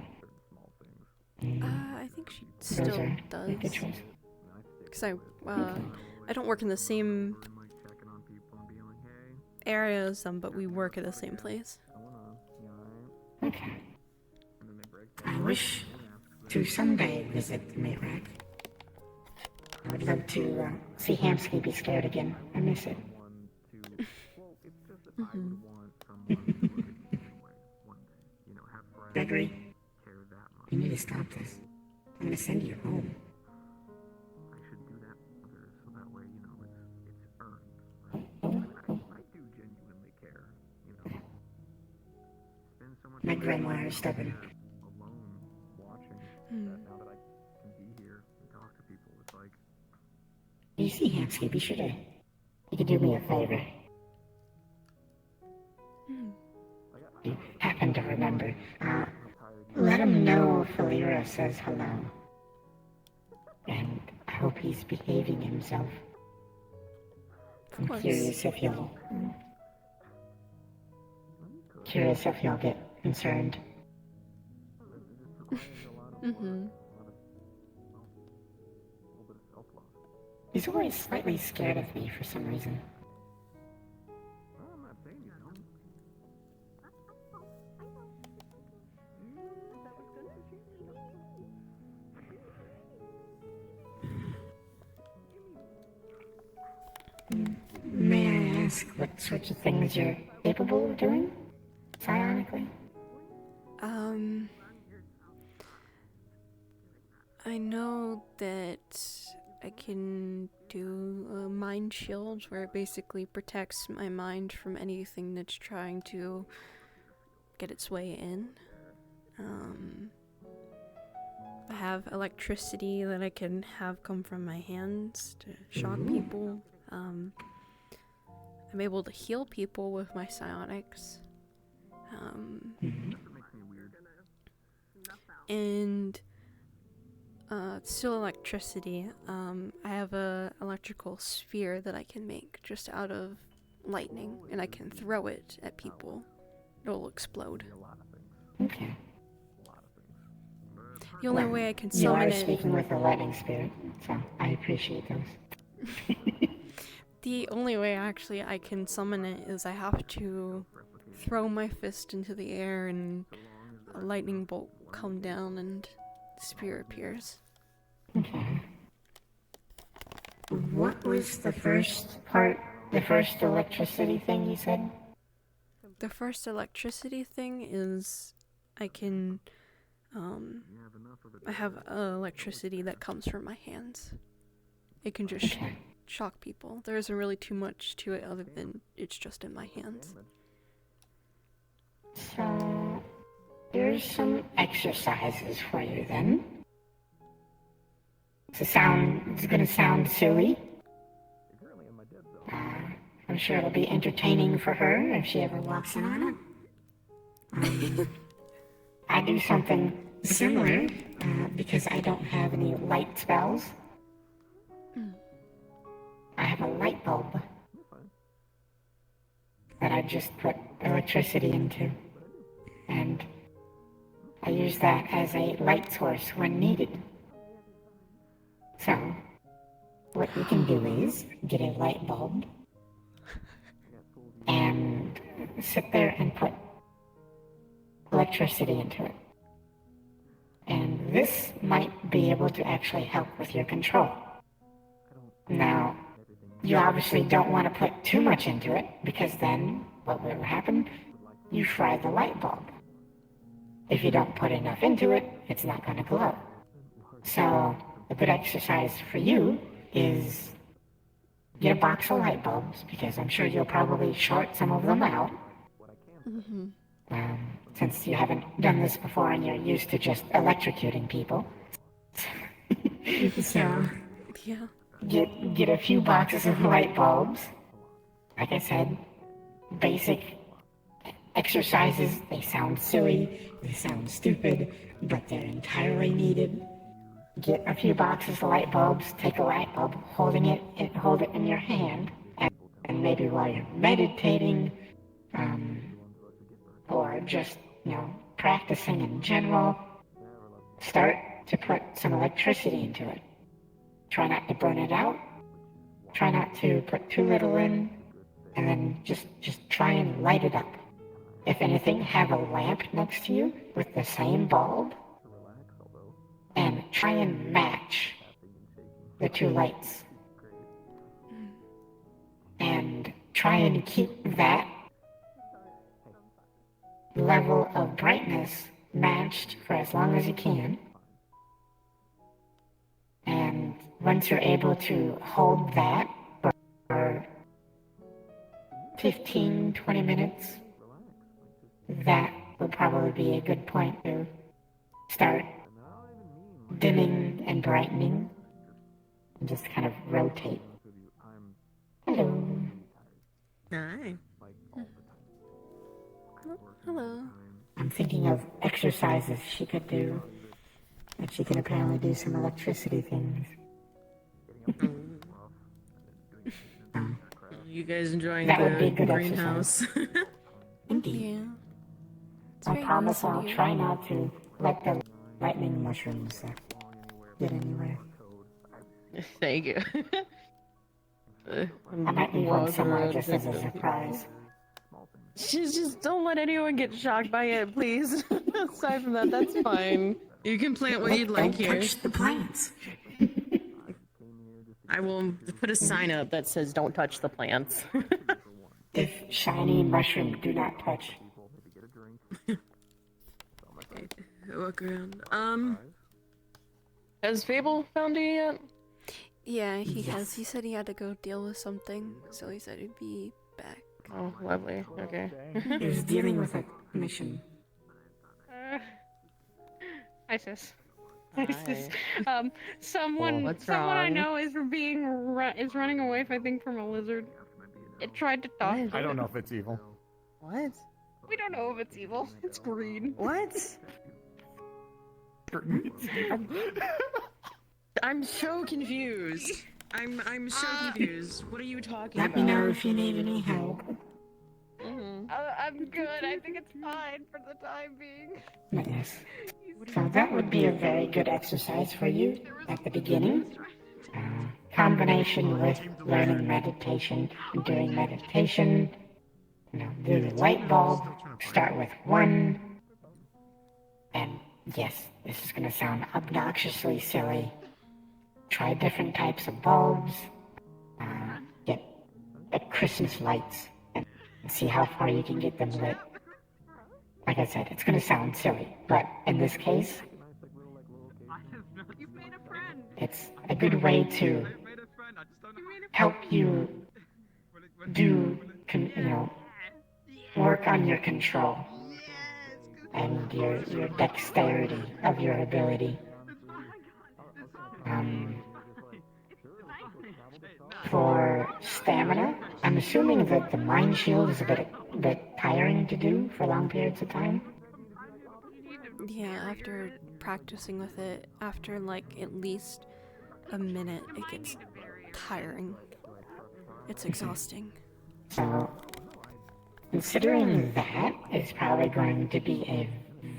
I think she still does. Good choice. Because I don't work in the same area as them, but we work at the same place. Okay. I wish to someday visit the meat rack. I would love to see Hamsky be scared again. I miss it. Gregory, you need to stop this. I'm gonna send you home. My grandma is stubborn. You see, Hamsky, be sure to... You could do me a favor. You happen to remember. Let him know Falira says hello. And I hope he's behaving himself. I'm curious if you'll... Curious if you'll get concerned. He's always slightly scared of me for some reason. May I ask what sorts of things you're capable of doing? Psionically? I know that I can do a mind shield where it basically protects my mind from anything that's trying to get its way in. I have electricity that I can have come from my hands to shock people. I'm able to heal people with my psionics. And still electricity. I have a electrical sphere that I can make just out of lightning, and I can throw it at people. It'll explode. Okay. The only way I can summon it... You are speaking with a lightning spirit, so I appreciate those. The only way actually I can summon it is I have to throw my fist into the air and a lightning bolt come down and the spear appears. Okay. What was the first part, the first electricity thing you said? The first electricity thing is I can, I have electricity that comes from my hands. It can just shock people. There isn't really too much to it other than it's just in my hands. So, here's some exercises for you then. It's gonna sound silly. I'm sure it'll be entertaining for her if she ever walks in on it. I do something similar because I don't have any light spells. I have a light bulb that I just put electricity into, and I use that as a light source when needed. So, what you can do is get a light bulb and sit there and put electricity into it. And this might be able to actually help with your control. Now, you obviously don't want to put too much into it, because then what will happen? You fry the light bulb. If you don't put enough into it, it's not going to glow. So, a good exercise for you is get a box of light bulbs, because I'm sure you'll probably short some of them out. Since you haven't done this before and you're used to just electrocuting people. So, yeah. Get a few boxes of light bulbs. Like I said, basic exercises. They sound silly, they sound stupid, but they're entirely needed. Get a few boxes of light bulbs, take a light bulb, hold it in your hand, and maybe while you're meditating, or just, practicing in general, start to put some electricity into it. try not to burn it out. Try not to put too little in, and then just try and light it up. If anything, have a lamp next to you with the same bulb, and try and match the two lights. And try and keep that level of brightness matched for as long as you can. And once you're able to hold that for 15, 20 minutes, that will probably be a good point to start dimming and brightening and just kind of rotate. Hello. Hi. Hello. I'm thinking of exercises she could do. And she can apparently do some electricity things. You guys enjoying That would be the good greenhouse? Indeed. Yeah. I promise I'll try not to let the lightning mushrooms get anywhere. Thank you. I might be one somewhere just as a surprise. Just don't let anyone get shocked by it, please. Aside from that, that's fine. You can plant what you'd like here. Don't touch the plants. I will put a sign up that says "Don't touch the plants." If shiny mushroom do not touch. Walk around. Has Fable found you yet? Yeah, he has. He said he had to go deal with something, so he said he'd be back. Oh, lovely. Okay. He was dealing with a mission. Hi, sis. Hi, sis. Someone what's I wrong? know is running away, I think, from a lizard. It tried to talk. I don't know if it's evil. What? We don't know if it's evil. It's green. What? I'm so confused. I'm so confused. What are you talking Let about? me know if you need any help. I'm good. I think it's fine for the time being. Yes. So that would be a very good exercise for you at the beginning. Combination with learning meditation. During meditation, do the light bulb. Start with 1. And yes, this is going to sound obnoxiously silly. Try different types of bulbs. Get Christmas lights and see how far you can get them lit. Like I said, it's going to sound silly, but in this case, it's a good way to help you work on your control and your dexterity of your ability. For stamina, I'm assuming that the mind shield is a bit tiring to do for long periods of time. Yeah, after practicing with it, after like at least a minute, it gets tiring. It's exhausting. So, considering that is probably going to be a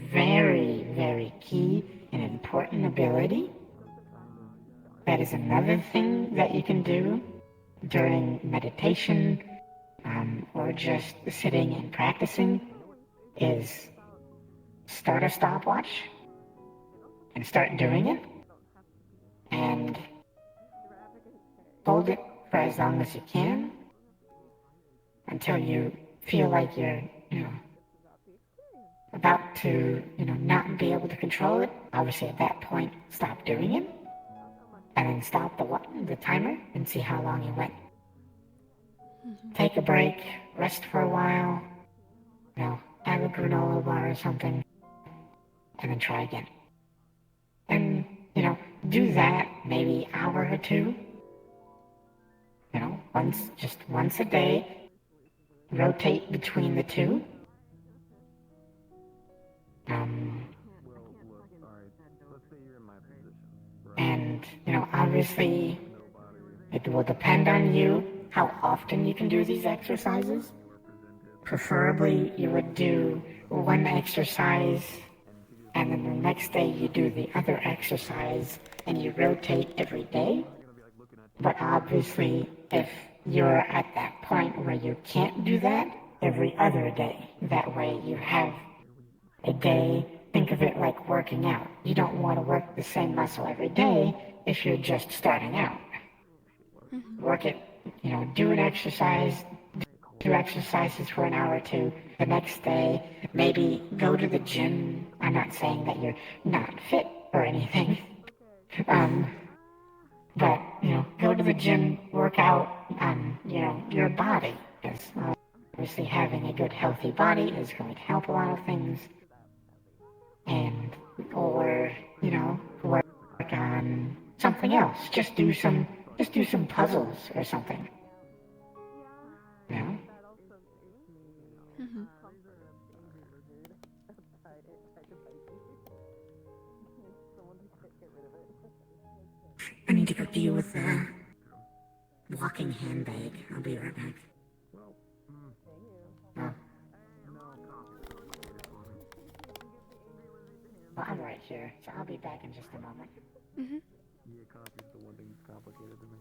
very, very key and important ability, that is another thing that you can do during meditation or just sitting and practicing is start a stopwatch and start doing it and hold it for as long as you can until you feel like you're about to not be able to control it. Obviously at that point stop doing it and then stop the timer and see how long you went. Take a break, rest for a while, have a granola bar or something, and then try again. And, do that maybe an hour or two. Once a day, rotate between the two. And, obviously, it will depend on you how often you can do these exercises. Preferably, you would do one exercise, and then the next day you do the other exercise, and you rotate every day. But obviously, if you're at that point where you can't do that, every other day, that way you have a day, think of it like working out. You don't want to work the same muscle every day if you're just starting out. Work it, do an exercise, do exercises for an hour or two. The next day, maybe go to the gym. I'm not saying that you're not fit or anything. But, go to the gym, work out on, your body. Because obviously having a good, healthy body is going to help a lot of things. Or, work on something else. Just do some puzzles or something. I need to go deal with the walking handbag. I'll be right back. Well, I'm right here, so I'll be back in just a moment. Yeah, coffee's the one thing that's complicated to me.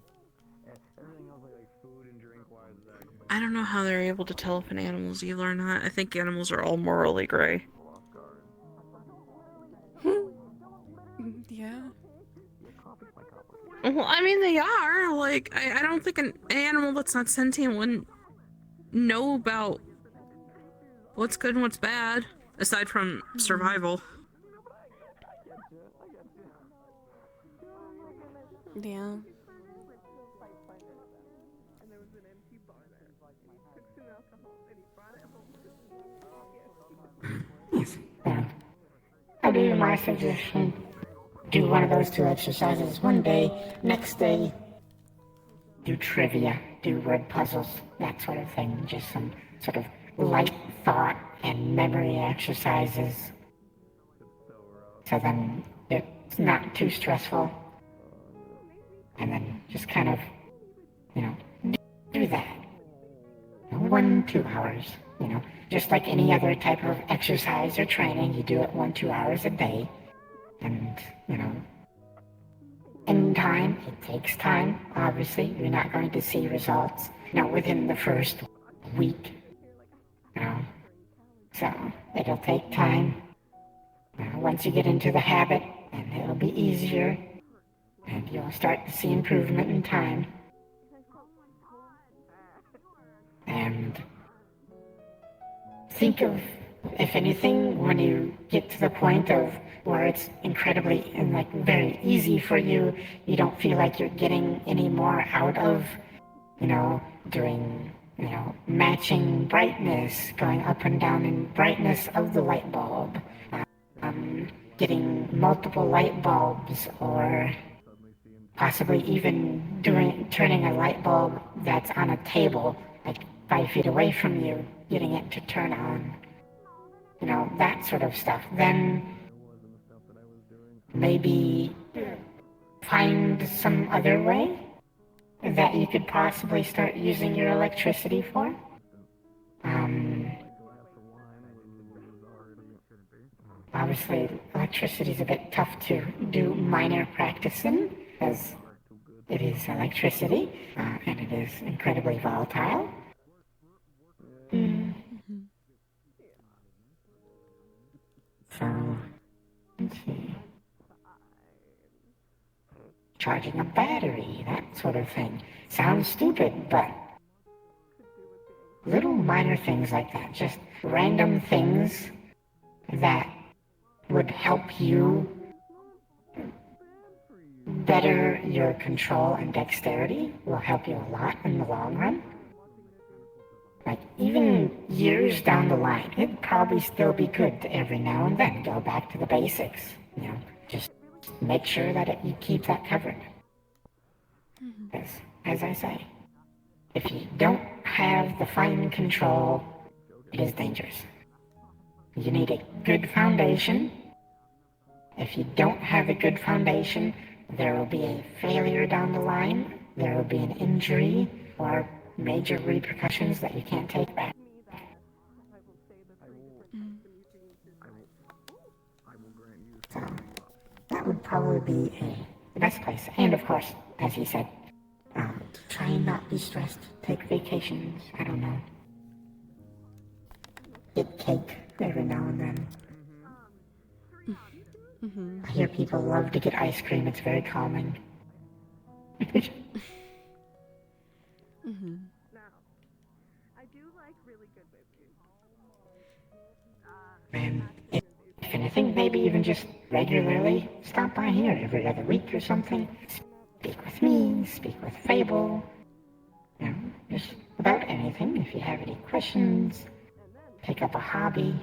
Everything else, like food and drink wise, is actually. I don't know how they're able to tell if an animal's evil or not. I think animals are all morally gray. Yeah. Well, I mean, they are. Like, I don't think an animal that's not sentient wouldn't know about what's good and what's bad, aside from survival. Yeah. Yes. I'll do my suggestion. Do one of those two exercises one day, next day, do trivia, do word puzzles, that sort of thing. Just some sort of light thought and memory exercises. So then it's not too stressful. And then just kind of, do that. 1-2 hours, just like any other type of exercise or training, you do it 1-2 hours a day. And, in time, it takes time, obviously. You're not going to see results, within the first week, So, it'll take time. Once you get into the habit, and it'll be easier, and you'll start to see improvement in time. And think of, if anything, when you get to the point of where it's incredibly and very easy for you, you don't feel like you're getting any more out of, doing, matching brightness, going up and down in brightness of the light bulb, getting multiple light bulbs, or possibly even turning a light bulb that's on a table, 5 feet away from you, getting it to turn on. That sort of stuff. Then maybe find some other way that you could possibly start using your electricity for. Obviously, electricity is a bit tough to do minor practice in, as it is electricity, and it is incredibly volatile. So, let's see. Charging a battery, that sort of thing. Sounds stupid, but little minor things like that, just random things that would help you better your control and dexterity, will help you a lot in the long run. Even years down the line, it'd probably still be good to every now and then go back to the basics. Just make sure that you keep that covered. Because, as I say, if you don't have the fine control, it is dangerous. You need a good foundation. If you don't have a good foundation, there will be a failure down the line, there will be an injury, or major repercussions that you can't take back. So, that would probably be the best place. And of course, as he said, try and not be stressed. Take vacations. I don't know. Eat cake every now and then. Mm-hmm. I hear people love to get ice cream. It's very calming. Mm-hmm. And if anything, maybe even just regularly stop by here every other week or something. Speak with me, speak with Fable. You know, just about anything. If you have any questions, pick up a hobby.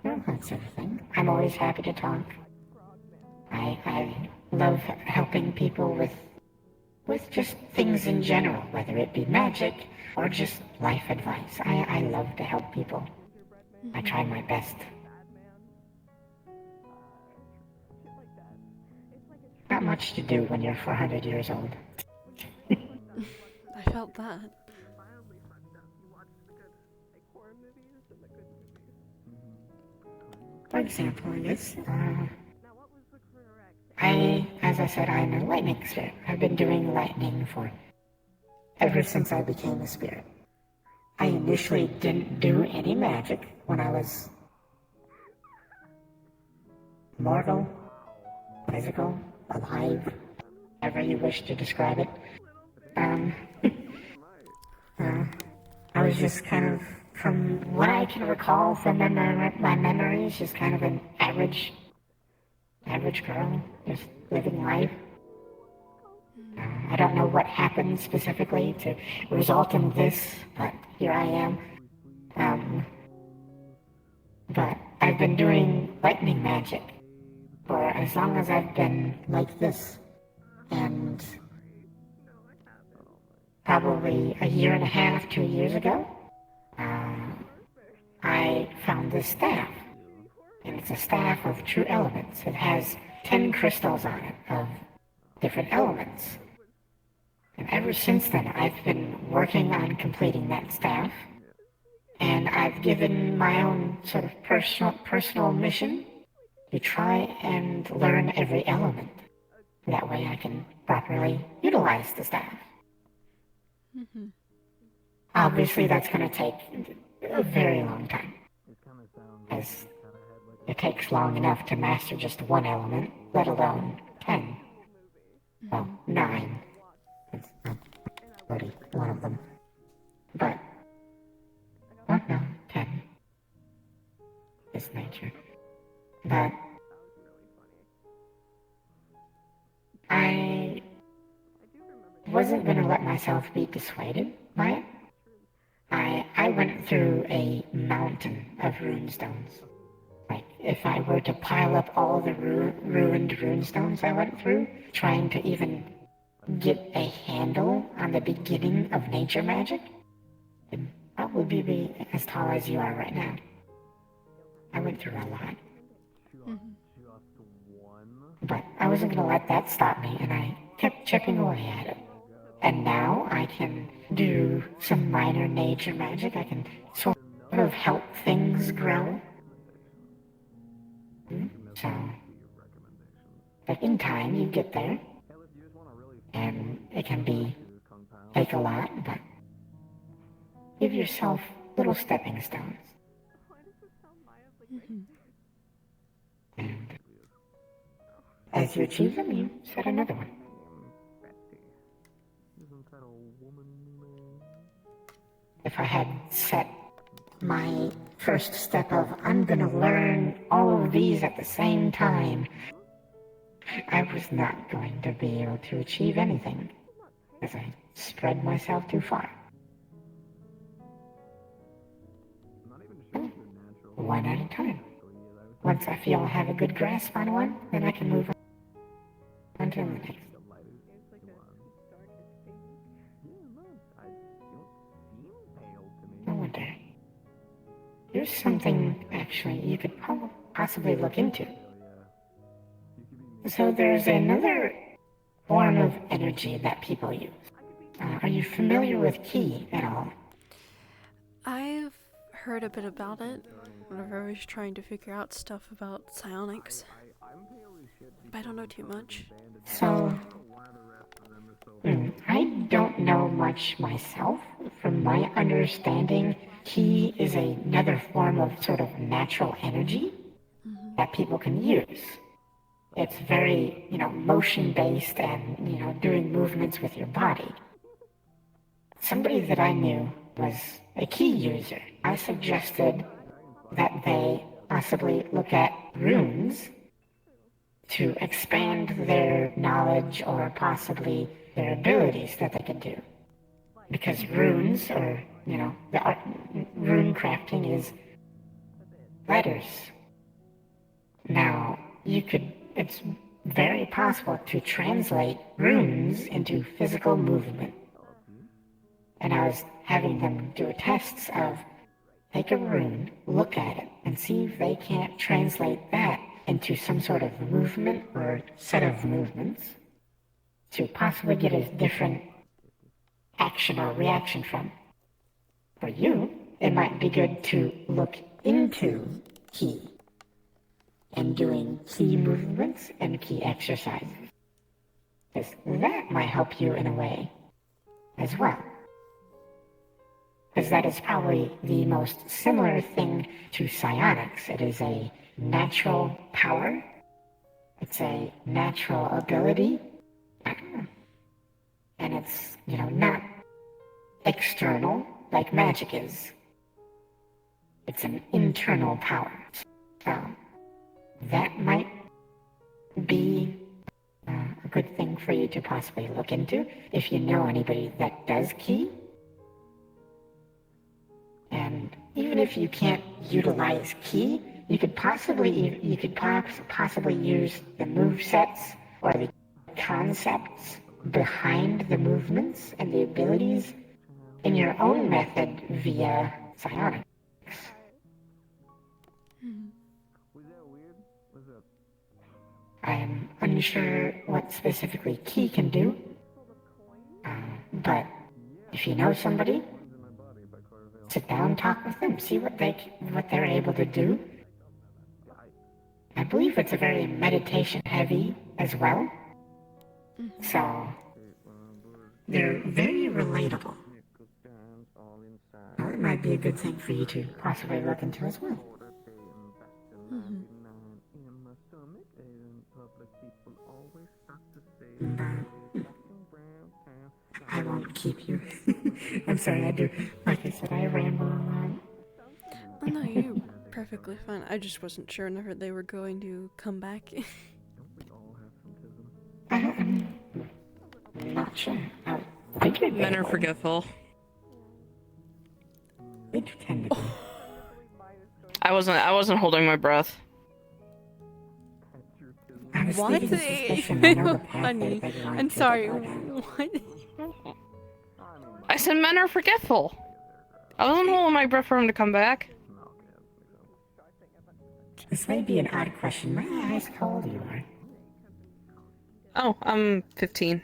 Well, that sort of thing. I'm always happy to talk. I love helping people with just things in general, whether it be magic or just life advice. I love to help people. I try my best. Not much to do when you're 400 years old. I felt that. For example, yes, as I said, I'm a lightning spirit. I've been doing lightning ever since I became a spirit. I initially didn't do any magic when I was mortal, physical, alive, however you wish to describe it. I was just kind of, from what I can recall from my memories, just kind of an average girl, just living life. I don't know what happened specifically to result in this, but here I am. But I've been doing lightning magic for as long as I've been like this. And probably a year and a half, 2 years ago, I found this staff. And it's a staff of true elements. It has 10 crystals on it of different elements. And ever since then, I've been working on completing that staff. And I've given my own sort of personal mission to try and learn every element. That way I can properly utilize the staff. Mm-hmm. Obviously, that's going to take a very long time. As it takes long enough to master just one element, let alone 10. Well, 9. It's not already one of them. But, well, no, 10 is nature. But I wasn't going to let myself be dissuaded by it. I went through a mountain of runestones. Like, if I were to pile up all the ruined runestones I went through, trying to even get a handle on the beginning of nature magic, it'd probably be as tall as you are right now. I went through a lot. Mm-hmm. But I wasn't going to let that stop me, and I kept chipping away at it. And now I can do some minor nature magic. I can sort of help things grow. So, like, in time you get there, and it can take a lot, but give yourself little stepping stones. Mm-hmm. And as you achieve them, you set another one. If I had set my first step of, I'm gonna learn all of these at the same time, I was not going to be able to achieve anything, as I spread myself too far. One at a time. Once I feel I have a good grasp on one, then I can move on to the next. I wonder, here's something, actually, you could possibly look into. So there's another form of energy that people use. Are you familiar with ki at all? I've heard a bit about it whenever I was trying to figure out stuff about psionics. I don't know too much. So, I don't know much myself. From my understanding, ki is another form of sort of natural energy that people can use. It's very, motion-based and, doing movements with your body. Somebody that I knew was a ki user. I suggested that they possibly look at runes to expand their knowledge or possibly their abilities that they can do. Because runes, or, the art, rune crafting is letters. Now, it's very possible to translate runes into physical movement. And I was having them do tests of take a rune, look at it, and see if they can't translate that into some sort of movement or set of movements to possibly get a different action or reaction from. For you, it might be good to look into ki and doing ki movements and ki exercises. Because that might help you in a way as well. Because that is probably the most similar thing to psionics. It is a natural power. It's a natural ability. And it's, not external like magic is. It's an internal power. So that might be a good thing for you to possibly look into if you know anybody that does ki. And even if you can't utilize ki, you could possibly use the movesets or the concepts behind the movements and the abilities in your own method via psionics. I am unsure what specifically ki can do, but if you know somebody, sit down, talk with them, see what they're able to do. I believe it's a very meditation heavy as well. So they're very relatable. Well, it might be a good thing for you to possibly look into as well. I won't keep you. I'm sorry, I do. Like I said, I ramble a lot. Oh no, you're perfectly fine. I just wasn't sure whenever they were going to come back. I'm not sure. Men are forgetful. They pretend to be. I wasn't holding my breath. What? Funny. I'm sorry. What? I said men are forgetful. I wasn't holding my breath for him to come back. This may be an odd question. May I ask how old you are? Oh, I'm 15.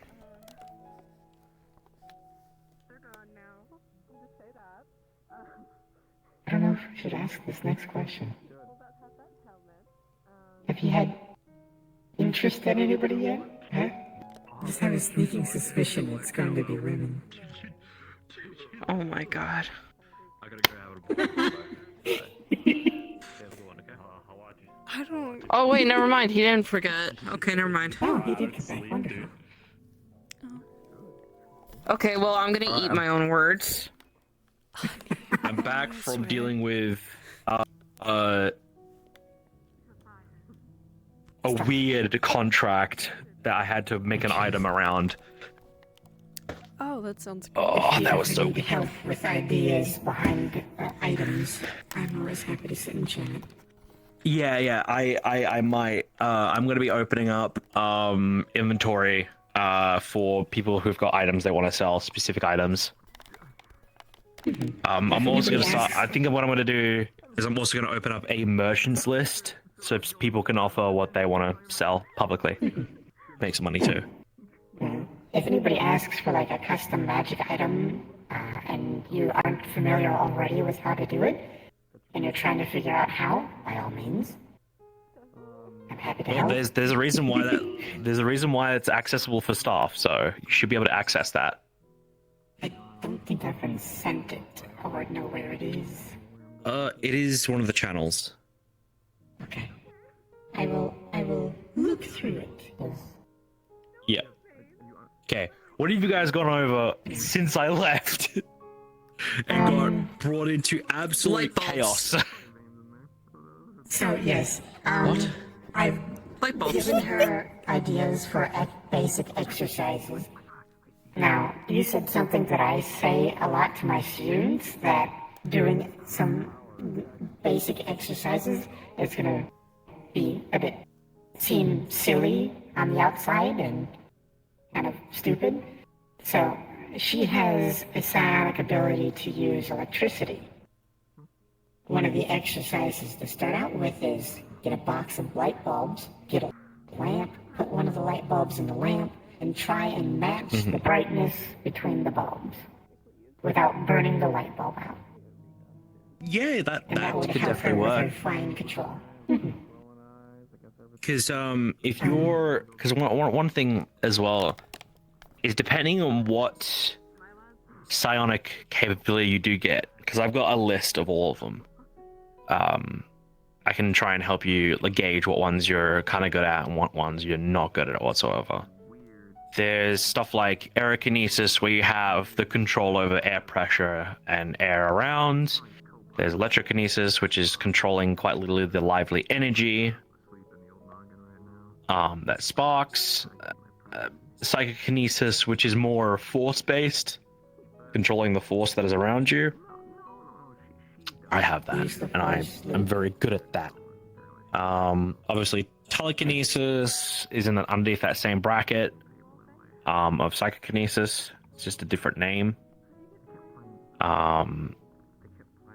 I don't know if I should ask this next question. Have you had interest in anybody yet? Huh? I just have a sneaking suspicion it's going to be women. Oh my god. I gotta grab it. I don't. Oh wait, never mind. He didn't forget. Okay, never mind. Oh, he did come back. Wonderful. Okay, well, I'm gonna eat my own words. I'm back from dealing with a weird contract that I had to make an item around. Oh, that sounds good. Oh, that was so If you need help with ideas behind items, I'm always happy to sit and chat. Yeah, I might. I'm gonna be opening up inventory for people who've got items they want to sell, specific items. I'm also gonna start. I think what I'm gonna do is I'm also gonna open up a merchants list so people can offer what they want to sell publicly. Make some money too. If anybody asks for like a custom magic item and you aren't familiar already with how to do it, and you're trying to figure out how, by all means, I'm happy happy to Well, help. there's a reason why there's a reason why it's accessible for staff, so you should be able to access that. I don't think I've been sent it or know where it is. It is one of the channels. Okay. I will look through it. Yeah. Okay. What have you guys gone over since I left? And got brought into absolute chaos. So yes, I've given her ideas for basic exercises. Now, you said something that I say a lot to my students, that doing some basic exercises is gonna be seem silly on the outside and kind of stupid. So she has a psionic ability to use electricity. One of the exercises to start out with is get a box of light bulbs, get a lamp, put one of the light bulbs in the lamp, and try and match the brightness between the bulbs without burning the light bulb out. Yeah, that would could help definitely her with work. her fine control. Because if you're, because one thing as well is depending on what psionic capability you do get. Because I've got a list of all of them. I can try and help you gauge what ones you're kind of good at and what ones you're not good at whatsoever. There's stuff like aerokinesis, where you have the control over air pressure and air around. There's electrokinesis, which is controlling quite literally the lively energy that sparks. Psychokinesis, which is more force-based, controlling the force that is around you. I have that, and I'm very good at that. Obviously, telekinesis is underneath that same bracket of psychokinesis. It's just a different name.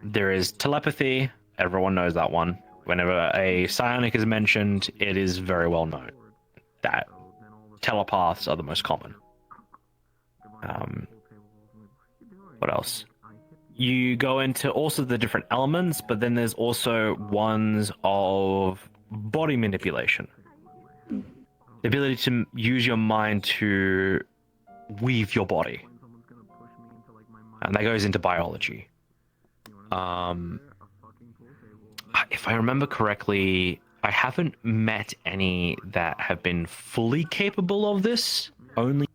There is telepathy. Everyone knows that one. Whenever a psionic is mentioned, it is very well known that telepaths are the most common. What else? You go into also the different elements, but then there's also ones of body manipulation. The ability to use your mind to weave your body. And that goes into biology. If I remember correctly, I haven't met any that have been fully capable of this, only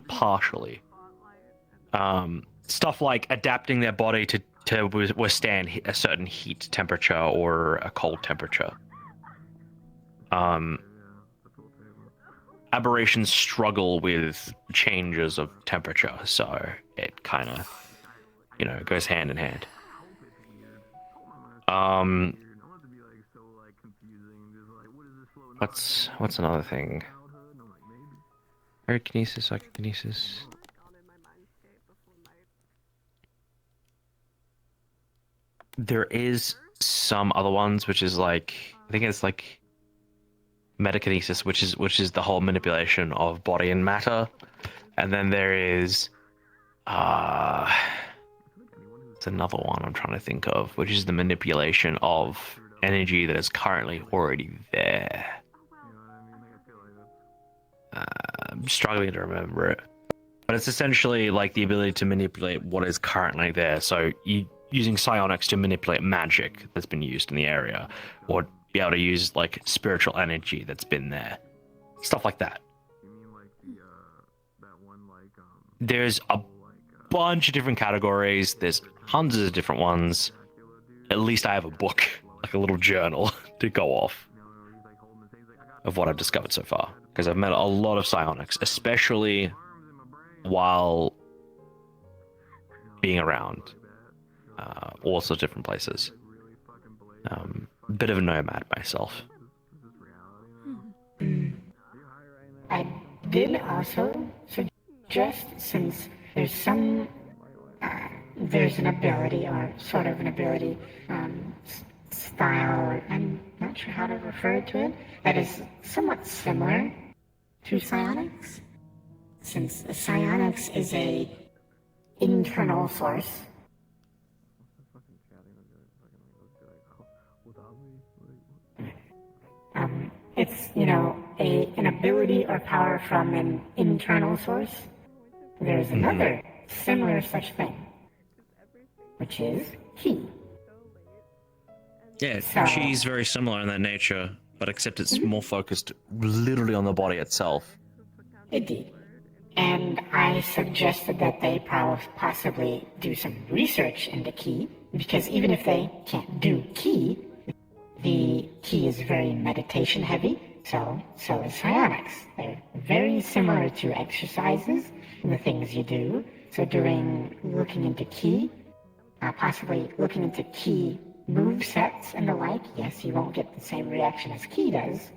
partially. Stuff like adapting their body to withstand a certain heat temperature or a cold temperature. Aberrations struggle with changes of temperature, so it kind of, goes hand in hand. What's another thing? Aerokinesis, psychokinesis. There is some other ones, which is I think it's metakinesis, which is the whole manipulation of body and matter, and then there is it's another one I'm trying to think of, which is the manipulation of energy that is currently already there. I'm struggling to remember it, but it's essentially the ability to manipulate what is currently there. So using psionics to manipulate magic that's been used in the area, or be able to use spiritual energy that's been there, stuff like that. There's a bunch of different categories. There's hundreds of different ones. At least I have a book, a little journal to go off of what I've discovered so far, because I've met a lot of psionics, especially while being around all sorts of different places. Bit of a nomad myself. I did also suggest, since there's an ability, or sort of an ability, style, or I'm not sure how to refer to it, that is somewhat similar to psionics. Since psionics is a internal force, it's an ability or power from an internal source, there's another similar such thing, which is ki. Yeah, So- she's very similar in that nature, but except it's more focused literally on the body itself. Indeed. And I suggested that they possibly do some research into ki, because even if they can't do ki, the ki is very meditation heavy, so is psionics. They're very similar to exercises and the things you do. So during looking into ki, possibly looking into ki move sets and the like, yes, you won't get the same reaction as ki does,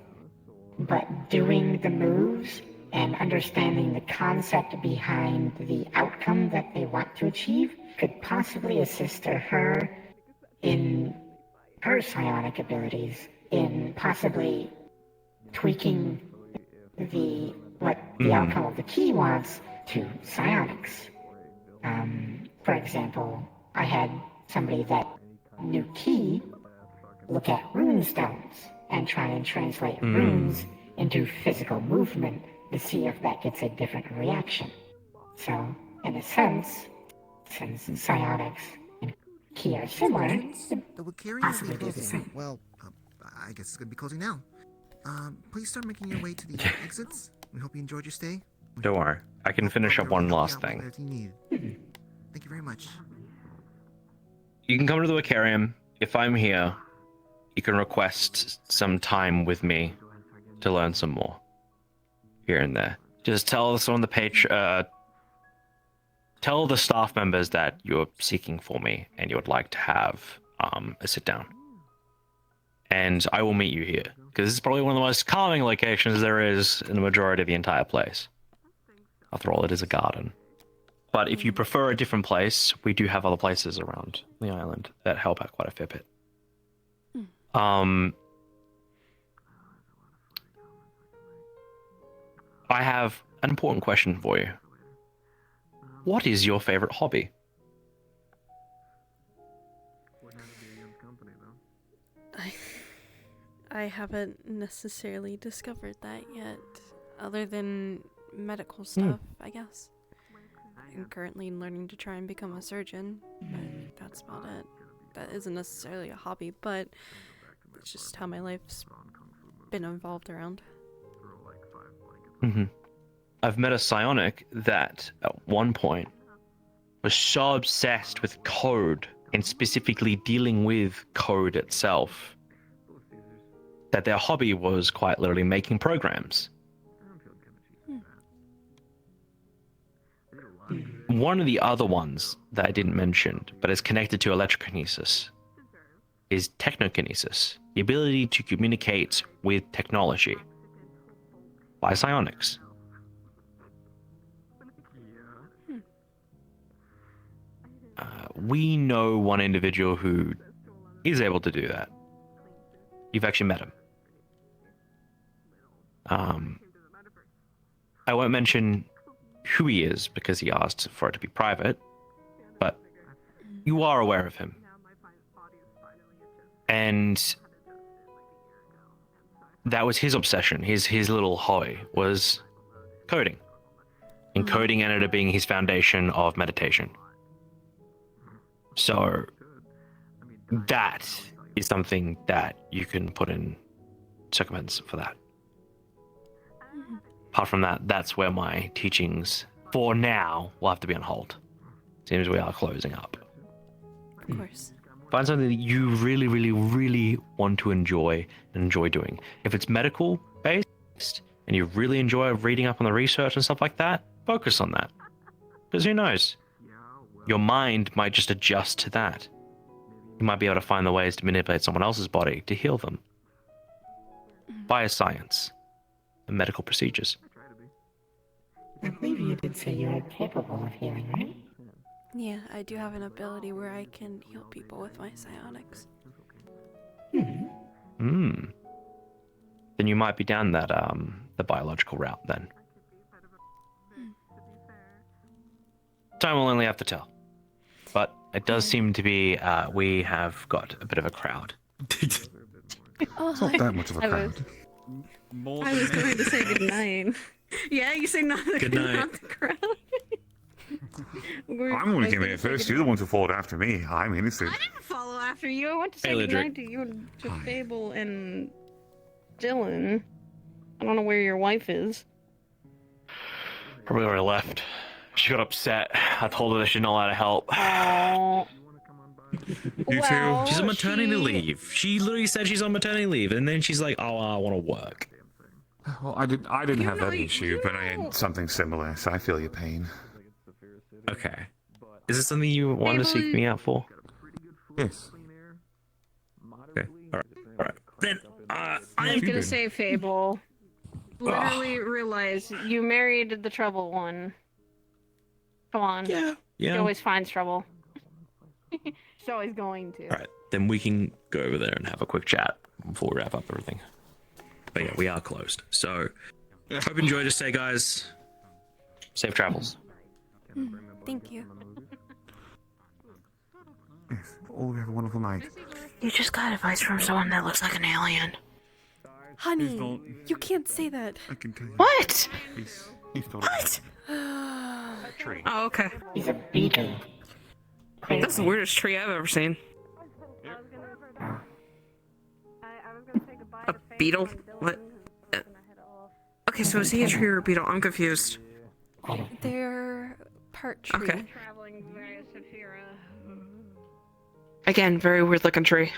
but doing the moves and understanding the concept behind the outcome that they want to achieve could possibly assist her in her psionic abilities, in possibly tweaking what the outcome of the ki wants to psionics. For example, I had somebody that knew ki look at rune stones and try and translate runes into physical movement to see if that gets a different reaction. So, in a sense, since psionics and ki are similar, possibly do the same. Well, I guess it's gonna be closing now. Please start making your way to the exits. We hope you enjoyed your stay. Don't worry, I can finish up one last thing. Thank you very much. You can come to the Wicarium. If I'm here, you can request some time with me to learn some more. Here and there. Just tell some of the tell the staff members that you're seeking for me and you would like to have a sit down. And I will meet you here, because this is probably one of the most calming locations there is in the majority of the entire place. After all, it is a garden. But if you prefer a different place, we do have other places around the island that help out quite a fair bit. I have an important question for you. What is your favorite hobby? I haven't necessarily discovered that yet, other than medical stuff, I guess. I'm currently learning to try and become a surgeon, but that's about it. That isn't necessarily a hobby, but it's just how my life's been involved around. I've met a psionic that, at one point, was so obsessed with code, and specifically dealing with code itself, that their hobby was quite literally making programs. One of the other ones that I didn't mention, but is connected to electrokinesis, is technokinesis, the ability to communicate with technology by psionics. We know one individual who is able to do that. You've actually met him. I won't mention who he is because he asked for it to be private, but you are aware of him. And that was his obsession, his little hobby was coding. And coding ended up being his foundation of meditation. So that is something that you can put in circumvents for that. Apart from that, that's where my teachings, for now, will have to be on hold. Seems we are closing up. Of course. Find something that you really, really, really want to enjoy and enjoy doing. If it's medical based and you really enjoy reading up on the research and stuff like that, focus on that. Because who knows? Your mind might just adjust to that. You might be able to find the ways to manipulate someone else's body to heal them. Via science and medical procedures. I believe you did say you are capable of healing, right? Yeah, I do have an ability where I can heal people with my psionics. Then you might be down that the biological route then. Time will only have to tell. But it does seem to be we have got a bit of a crowd. Oh, It's not that much of a crowd. more I than was going to anything say else. goodnight. Yeah, you say not the, Good night. not the crowd. I'm going to get there first. You're the ones who followed after me. I'm innocent. I didn't follow after you. I went to say Hey, goodnight Ledric. to you and to Fable and Dylan. I don't know where your wife is. Probably already left. She got upset. I told her that she's not allowed to help. Aww. You Well, too. She's on maternity she- leave. She literally said she's on maternity leave, and then she's like, "Oh, I want to work." Well, I didn't have that issue, but I had something similar, so I feel your pain. Okay. Is this something you Wanted to seek me out for? Yes. Okay. All right. Then I was gonna say Fable. Literally realize you married the trouble one. Come on. Yeah. She Yeah. always finds trouble. She's always going to. All right. Then we can go over there and have a quick chat before we wrap up everything. But yeah, we are closed. So, hope you enjoyed your stay, guys. Safe travels. Thank you. Yes. Oh, have a wonderful night. You just got advice from someone that looks like an alien. Honey, you can't say that. I can tell you. What? What? Oh, okay. He's a beetle. That's the weirdest tree I've ever seen. A beetle? What? Okay, so is he a tree or a beetle? I'm confused. They're part tree. Okay. Again, very weird looking tree.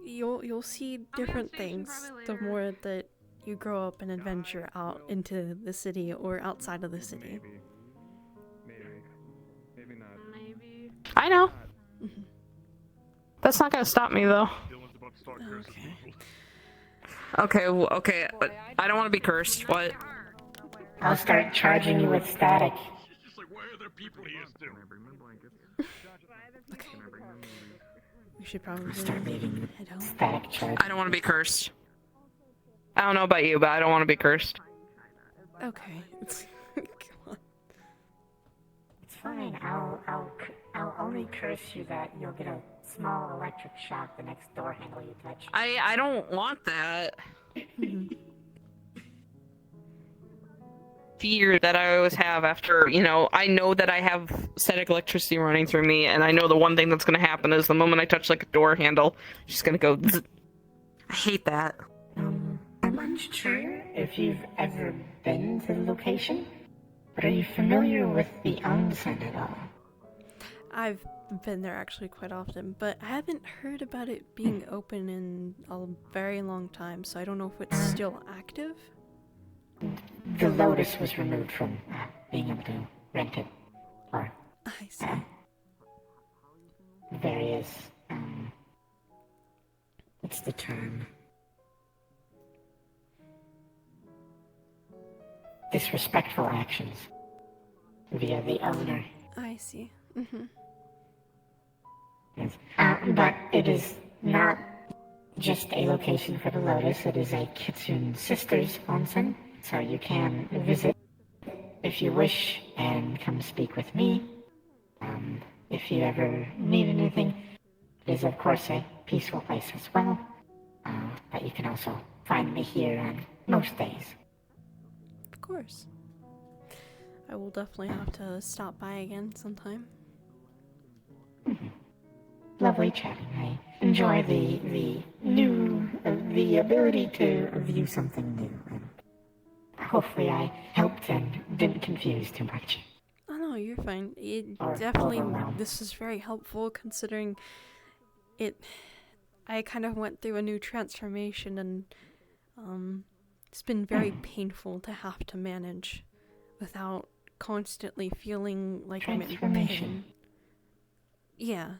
You'll see different things the more that you grow up and adventure out into the city or outside of the city. I know. That's not gonna stop me though. Okay, but I don't want to be cursed. What? I'll start charging you with static. We should probably head home. Static charge. I don't want to be cursed. I don't know about you, but I don't want to be cursed. Okay. Come on. It's fine. I'll only curse you that you'll get a small electric shock the next door handle you touch. I don't want that. Fear that I always have after, I know that I have static electricity running through me, and I know the one thing that's going to happen is the moment I touch like a door handle, it's just going to go zzz. I hate that. I'm unsure if you've ever been to the location, but are you familiar with the onsen at all? I've been there actually quite often, but I haven't heard about it being open in a very long time, so I don't know if it's still active. The Lotus was removed from being able to rent it, or I see. Various, what's the term? Disrespectful actions via the owner. I see. Mm-hmm. Yes. But it is not just a location for the Lotus, it is a Kitsune Sisters onsen, so you can visit if you wish and come speak with me. If you ever need anything, it is of course a peaceful place as well, but you can also find me here on most days. Of course. I will definitely have to stop by again sometime. Lovely chatting. I enjoy the ability to view something new. And hopefully I helped and didn't confuse too much. Oh no, you're fine. It Or definitely, overwhelmed. this is very helpful considering I kind of went through a new transformation and it's been very painful to have to manage without constantly feeling like I'm in pain. Yeah.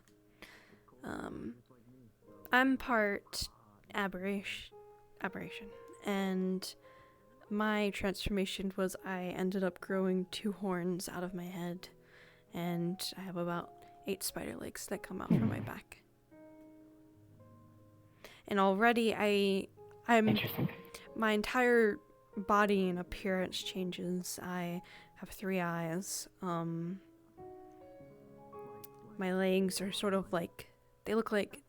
I'm part aberration, and my transformation was I ended up growing 2 horns out of my head, and I have about 8 spider legs that come out from my back. And already I'm my entire body and appearance changes. I have 3 eyes. My legs are sort of like, they look like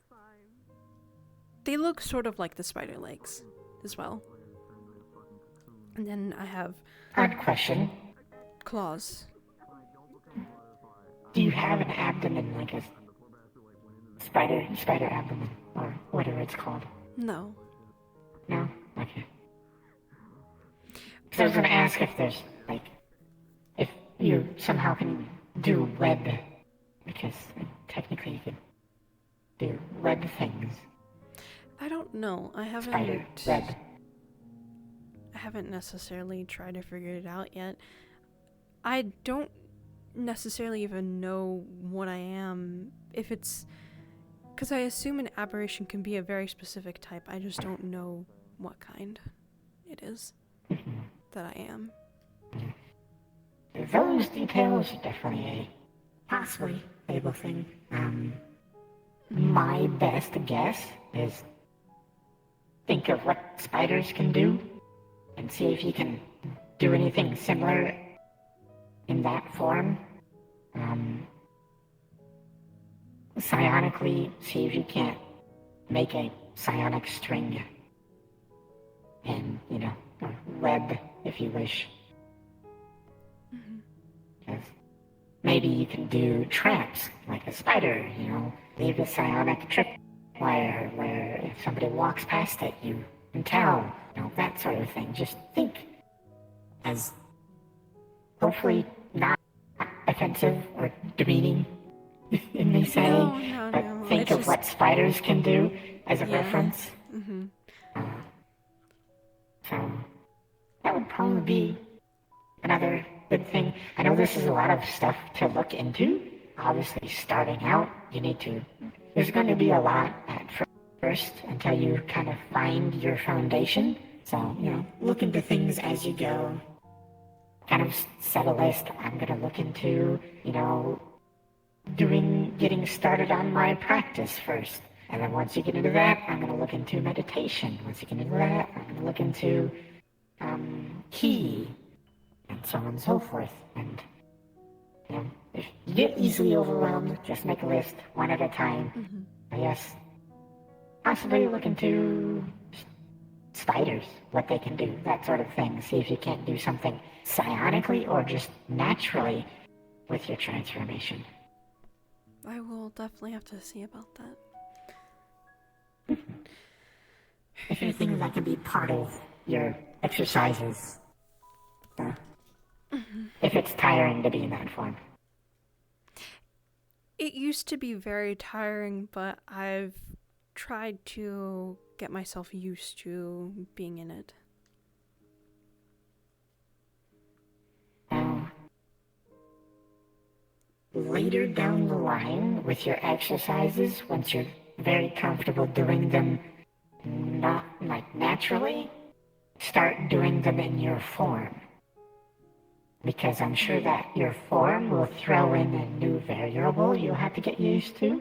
They look sort of like the spider legs as well. And then I have Odd question. claws. Do you have an abdomen like a spider abdomen, or whatever it's called? No. No? Okay. So I was gonna ask if there's, like, if you somehow can do web, because technically you could do web things. I don't know. I haven't. Spider web. I haven't necessarily tried to figure it out yet. I don't necessarily even know what I am. If it's... Because I assume an aberration can be a very specific type. I just don't know what kind it is that I am. Those details are definitely a possibly able thing. My best guess is think of what spiders can do and see if you can do anything similar in that form. Psionically, see if you can't make a psionic string and, you know, or web, if you wish. Maybe you can do traps, like a spider, you know, leave a psionic trip wire where if somebody walks past it, you can tell, you know, that sort of thing. Just think as hopefully not offensive or demeaning in me saying, but think of what spiders can do as a reference. So that would probably be another good thing. I know this is a lot of stuff to look into. Obviously, starting out, you need to... There's going to be a lot at first until you kind of find your foundation. So, you know, look into things as you go. Kind of set a list. I'm going to look into, you know, getting started on my practice first. And then once you get into that, I'm going to look into meditation. Once you get into that, I'm going to look into key, and so on and so forth. And, you know, if you get easily overwhelmed, just make a list one at a time. Yes, possibly look into spiders, what they can do, that sort of thing. See if you can't do something psionically or just naturally with your transformation. I will definitely have to see about that. If anything, that can be part of your exercises. If it's tiring to be in that form. It used to be very tiring, but I've tried to get myself used to being in it. Later down the line with your exercises, once you're very comfortable doing them not like naturally, start doing them in your form. Because I'm sure that your form will throw in a new variable you'll have to get used to.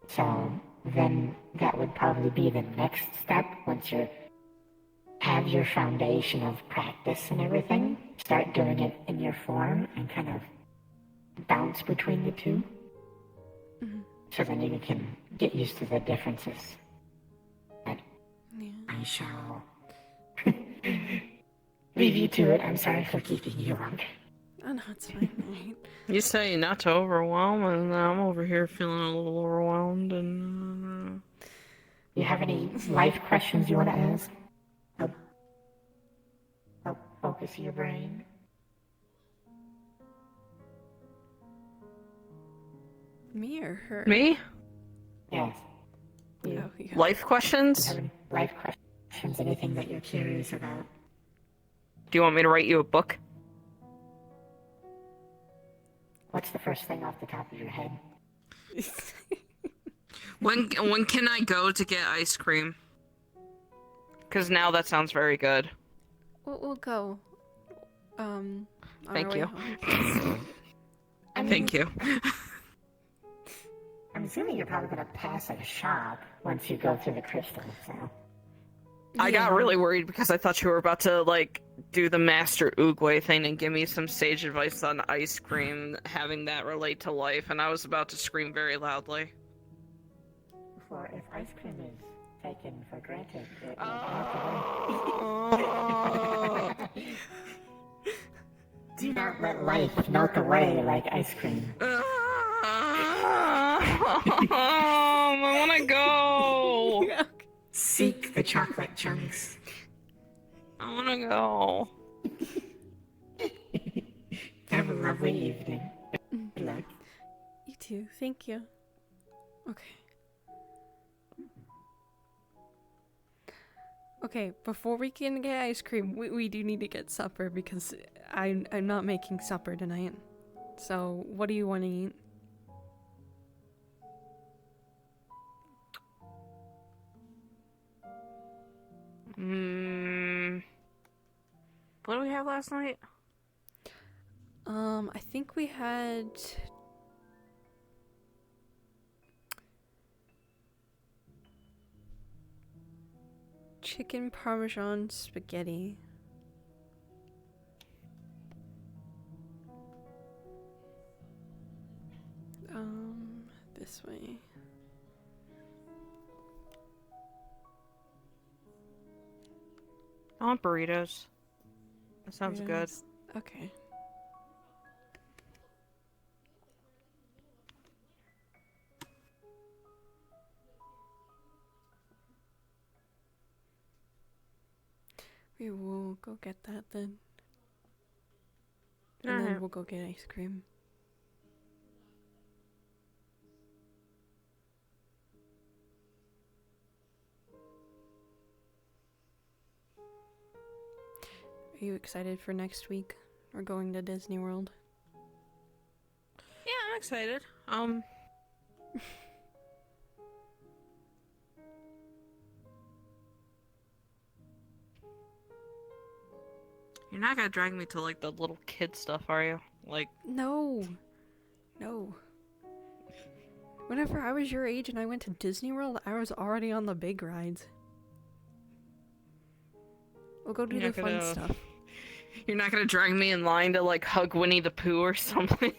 So then that would probably be the next step once you have your foundation of practice and everything. Start doing it in your form and kind of bounce between the two. So then you can get used to the differences. But I shall leave you to it. I'm sorry for keeping you longer. Oh no, it's fine. You say not to overwhelm, and I'm over here feeling a little overwhelmed, and... You have any life questions you want to ask? Help focus your brain. Me or her? Me? Yes. Oh, yeah. Life questions? Have any life questions, anything that you're curious about? Do you want me to write you a book? What's the first thing off the top of your head? When can I go to get ice cream? Because now that sounds very good. We'll go. On Thank our way you. home. Thank you. I'm assuming you're probably going to pass at a shop once you go through the crystals, so... I got really worried because I thought you were about to, like, do the Master Oogway thing and give me some sage advice on ice cream, having that relate to life, and I was about to scream very loudly. For if ice cream is taken for granted. It will have to wait. Do not let life melt away like ice cream. I wanna go. Seek the chocolate chunks. I wanna go. Have a lovely evening. Good luck. You too. Thank you. Okay. Okay, before we can get ice cream, we do need to get supper because I'm not making supper tonight. So, what do you want to eat? What did we have last night? I think we had chicken parmesan spaghetti. This way. I want burritos. That sounds good. Okay. We will go get that then. And then we'll go get ice cream. Are you excited for next week? We're going to Disney World. Yeah, I'm excited. You're not gonna drag me to like the little kid stuff, are you? Like No. No. Whenever I was your age and I went to Disney World, I was already on the big rides. We'll go do the fun stuff. You're not gonna drag me in line to like hug Winnie the Pooh or something.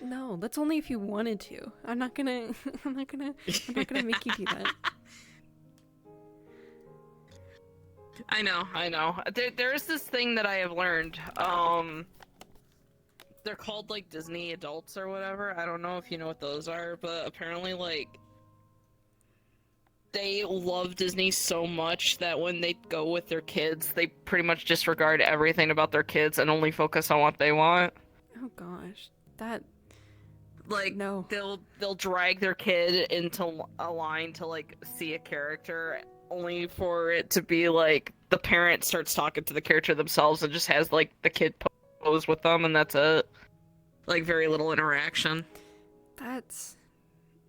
No, that's only if you wanted to. I'm not gonna make you do that. I know. There's this thing that I have learned. They're called like Disney adults or whatever. I don't know if you know what those are, but apparently like they love Disney so much that when they go with their kids, they pretty much disregard everything about their kids and only focus on what they want. Oh gosh, that like no. They'll drag their kid into a line to like see a character, only for it to be like the parent starts talking to the character themselves and just has like the kid pose with them, and that's it. Like very little interaction. That's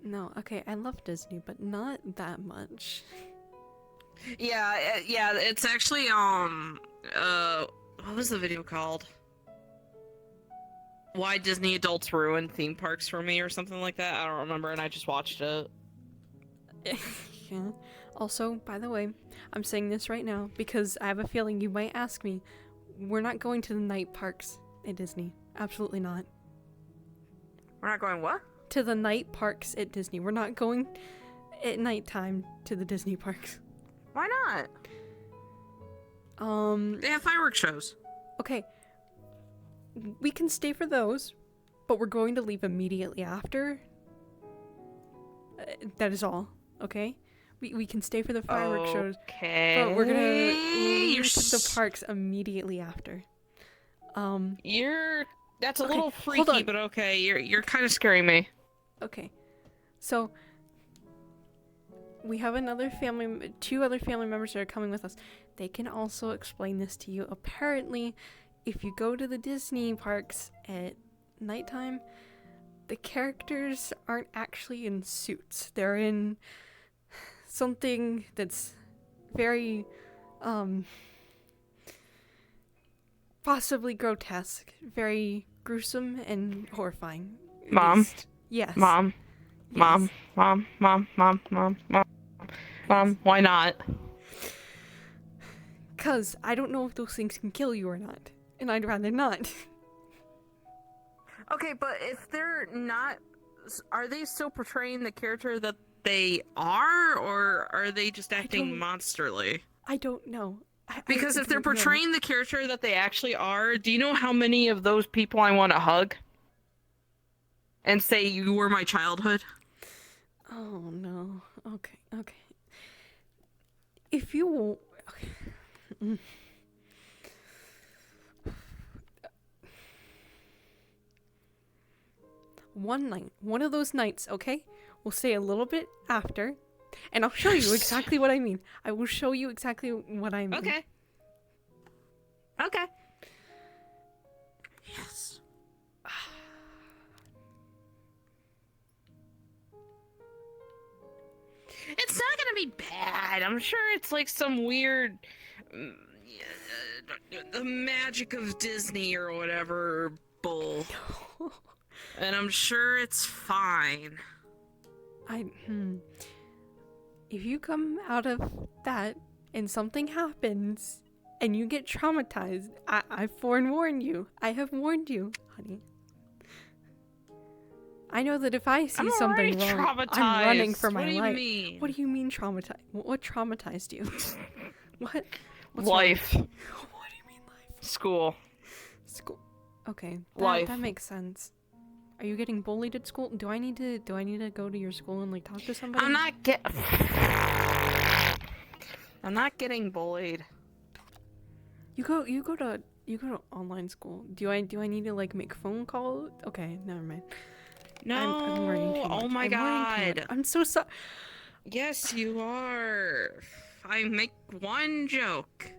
no, okay, I love Disney, but not that much. Yeah, it's actually, what was the video called? Why Disney Adults Ruin Theme Parks for Me or something like that? I don't remember, and I just watched it. Yeah. Also, by the way, I'm saying this right now because I have a feeling you might ask me. We're not going to the night parks at Disney. Absolutely not. We're not going what? To the night parks at Disney. We're not going at nighttime to the Disney parks. Why not? They have fireworks shows. Okay. We can stay for those, but we're going to leave immediately after. That is all. Okay? We can stay for the fireworks shows, but we're gonna leave the parks immediately after. That's a okay, little freaky, but okay. You're kind of scaring me. Okay, so we have two other family members that are coming with us. They can also explain this to you. Apparently, if you go to the Disney parks at nighttime, the characters aren't actually in suits. They're in something that's very, possibly grotesque, very gruesome and horrifying. Mom? Yes. Mom, why not? 'Cause I don't know if those things can kill you or not, and I'd rather not. Okay, but if they're not, are they still portraying the character that they are, or are they just acting monsterly? I don't know. Because if they're portraying the character that they actually are, do you know how many of those people I want to hug? And say you were my childhood? Oh no. Okay. If you okay. One of those nights, okay? We'll say a little bit after, and I'll show you exactly what I mean. I will show you exactly what I mean. Okay. Yes. It's not gonna be bad. I'm sure it's like some weird, the magic of Disney or whatever bull. And I'm sure it's fine. If you come out of that and something happens and you get traumatized, I've forewarned you. I have warned you, honey. I know that if I see something wrong, I'm running for my life. What do you mean? What do you mean traumatized? What traumatized you? What? What's Life. wrong? What do you mean life? School. Okay. Life. That makes sense. Are you getting bullied at school? Do I need to go to your school and like talk to somebody? I'm not getting bullied. You go to online school. Do I need to like make phone call? Okay, never mind. No. I'm worrying too much. Oh my I'm worrying too much. god. I'm so sorry. Yes, you are. I make one joke.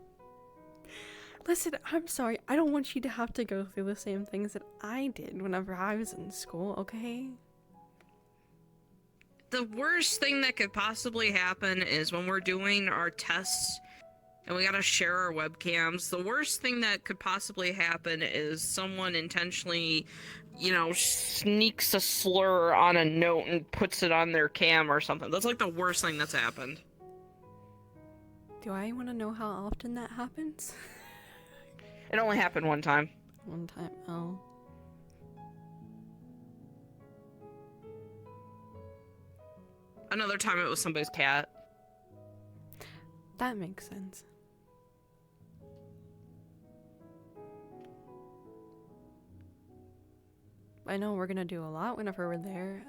Listen, I'm sorry. I don't want you to have to go through the same things that I did whenever I was in school, okay? The worst thing that could possibly happen is when we're doing our tests and we gotta share our webcams. The worst thing that could possibly happen is someone intentionally, sneaks a slur on a note and puts it on their cam or something. That's like the worst thing that's happened. Do I want to know how often that happens? It only happened one time. One time, oh. Another time it was somebody's cat. That makes sense. I know we're gonna do a lot whenever we're there.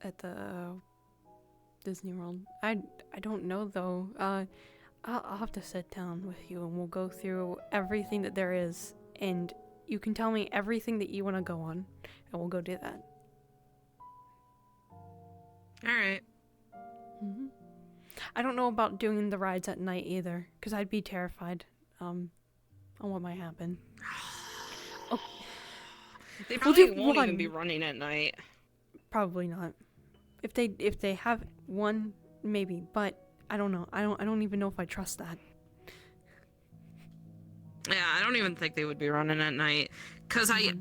At the Disney World. I don't know though. I'll have to sit down with you and we'll go through everything that there is, and you can tell me everything that you want to go on, and we'll go do that. All right. I don't know about doing the rides at night either, because I'd be terrified on what might happen. Oh. They probably do won't one. even be running at night. Probably not. If they have one, maybe, but I don't know. I don't even know if I trust that. Yeah, I don't even think they would be running at night, because I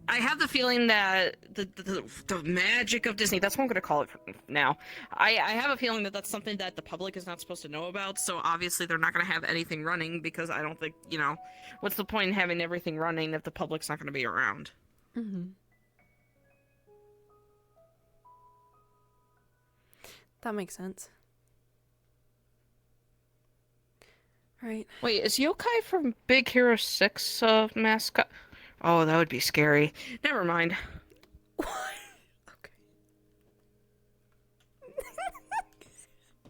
have the feeling that the magic of Disney, that's what I'm going to call it now. I have a feeling that that's something that the public is not supposed to know about, so obviously they're not going to have anything running, because I don't think, what's the point in having everything running if the public's not going to be around? That makes sense. Right. Wait, is Yokai from Big Hero 6 mascot? Oh, that would be scary. Never mind.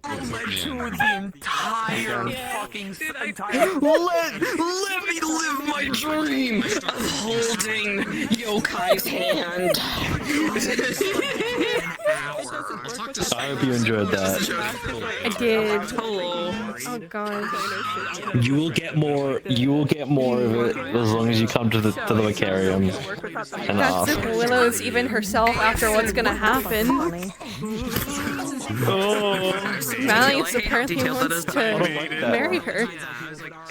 Led to the entire fucking entire. Let me live my dream of holding Yokai's hand. I hope you enjoyed that. I did. Hello. Oh god. You will get more. You will get more of it as long as you come to the Macarium and That's ask. if Willow's even herself after what's gonna happen. Valiance apparently wants to marry her.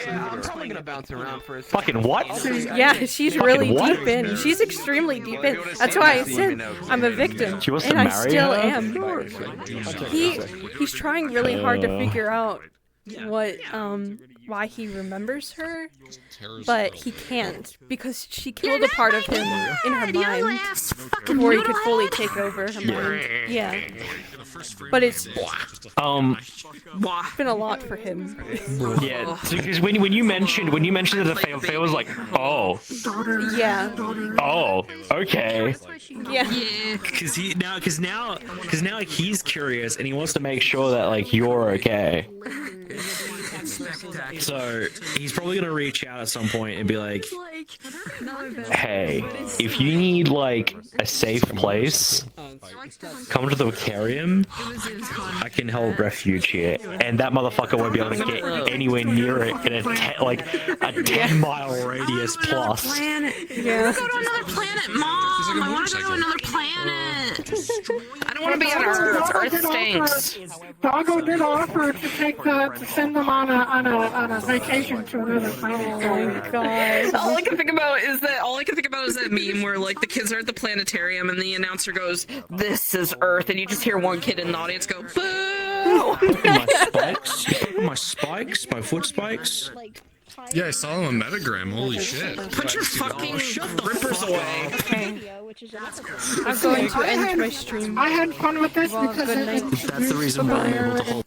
Yeah, I'm probably gonna bounce around for a Fucking what? Yeah, she's really deep in. She's extremely deep in. That's why I said I'm a victim, She wants to and I marry still her? am. He's trying really hard to figure out what why he remembers her, but he can't because she killed a part of him in her mind before he could fully take over her mind. Yeah, but it's been a lot for him. Yeah, because when you mentioned that the Faye was like, oh, yeah, oh, okay, yeah, because now he's curious and he wants to make sure that like you're okay. So he's probably gonna reach out at some point and be like, hey, if you need like a safe place, come to the Vicarium. I can help refuge here, and that motherfucker won't be able to get anywhere near it in a 10-mile radius plus. Yeah. I want to go to another planet, Mom. I want to go to another planet. I don't want to be on Earth. Earth stinks. Doggo did offer to send them on a vacation to another planet. Oh my god! All I can think about is that meme where like the kids are at the planetarium and the announcer goes, "This is Earth," and you just hear one kid in the audience go, "Boo!" my spikes, my foot spikes. Yeah, I saw him on Metagram. Holy shit! Put your fucking rippers away. Okay. I'm going to end my stream. I had fun with this because That's the reason why I'm able to hold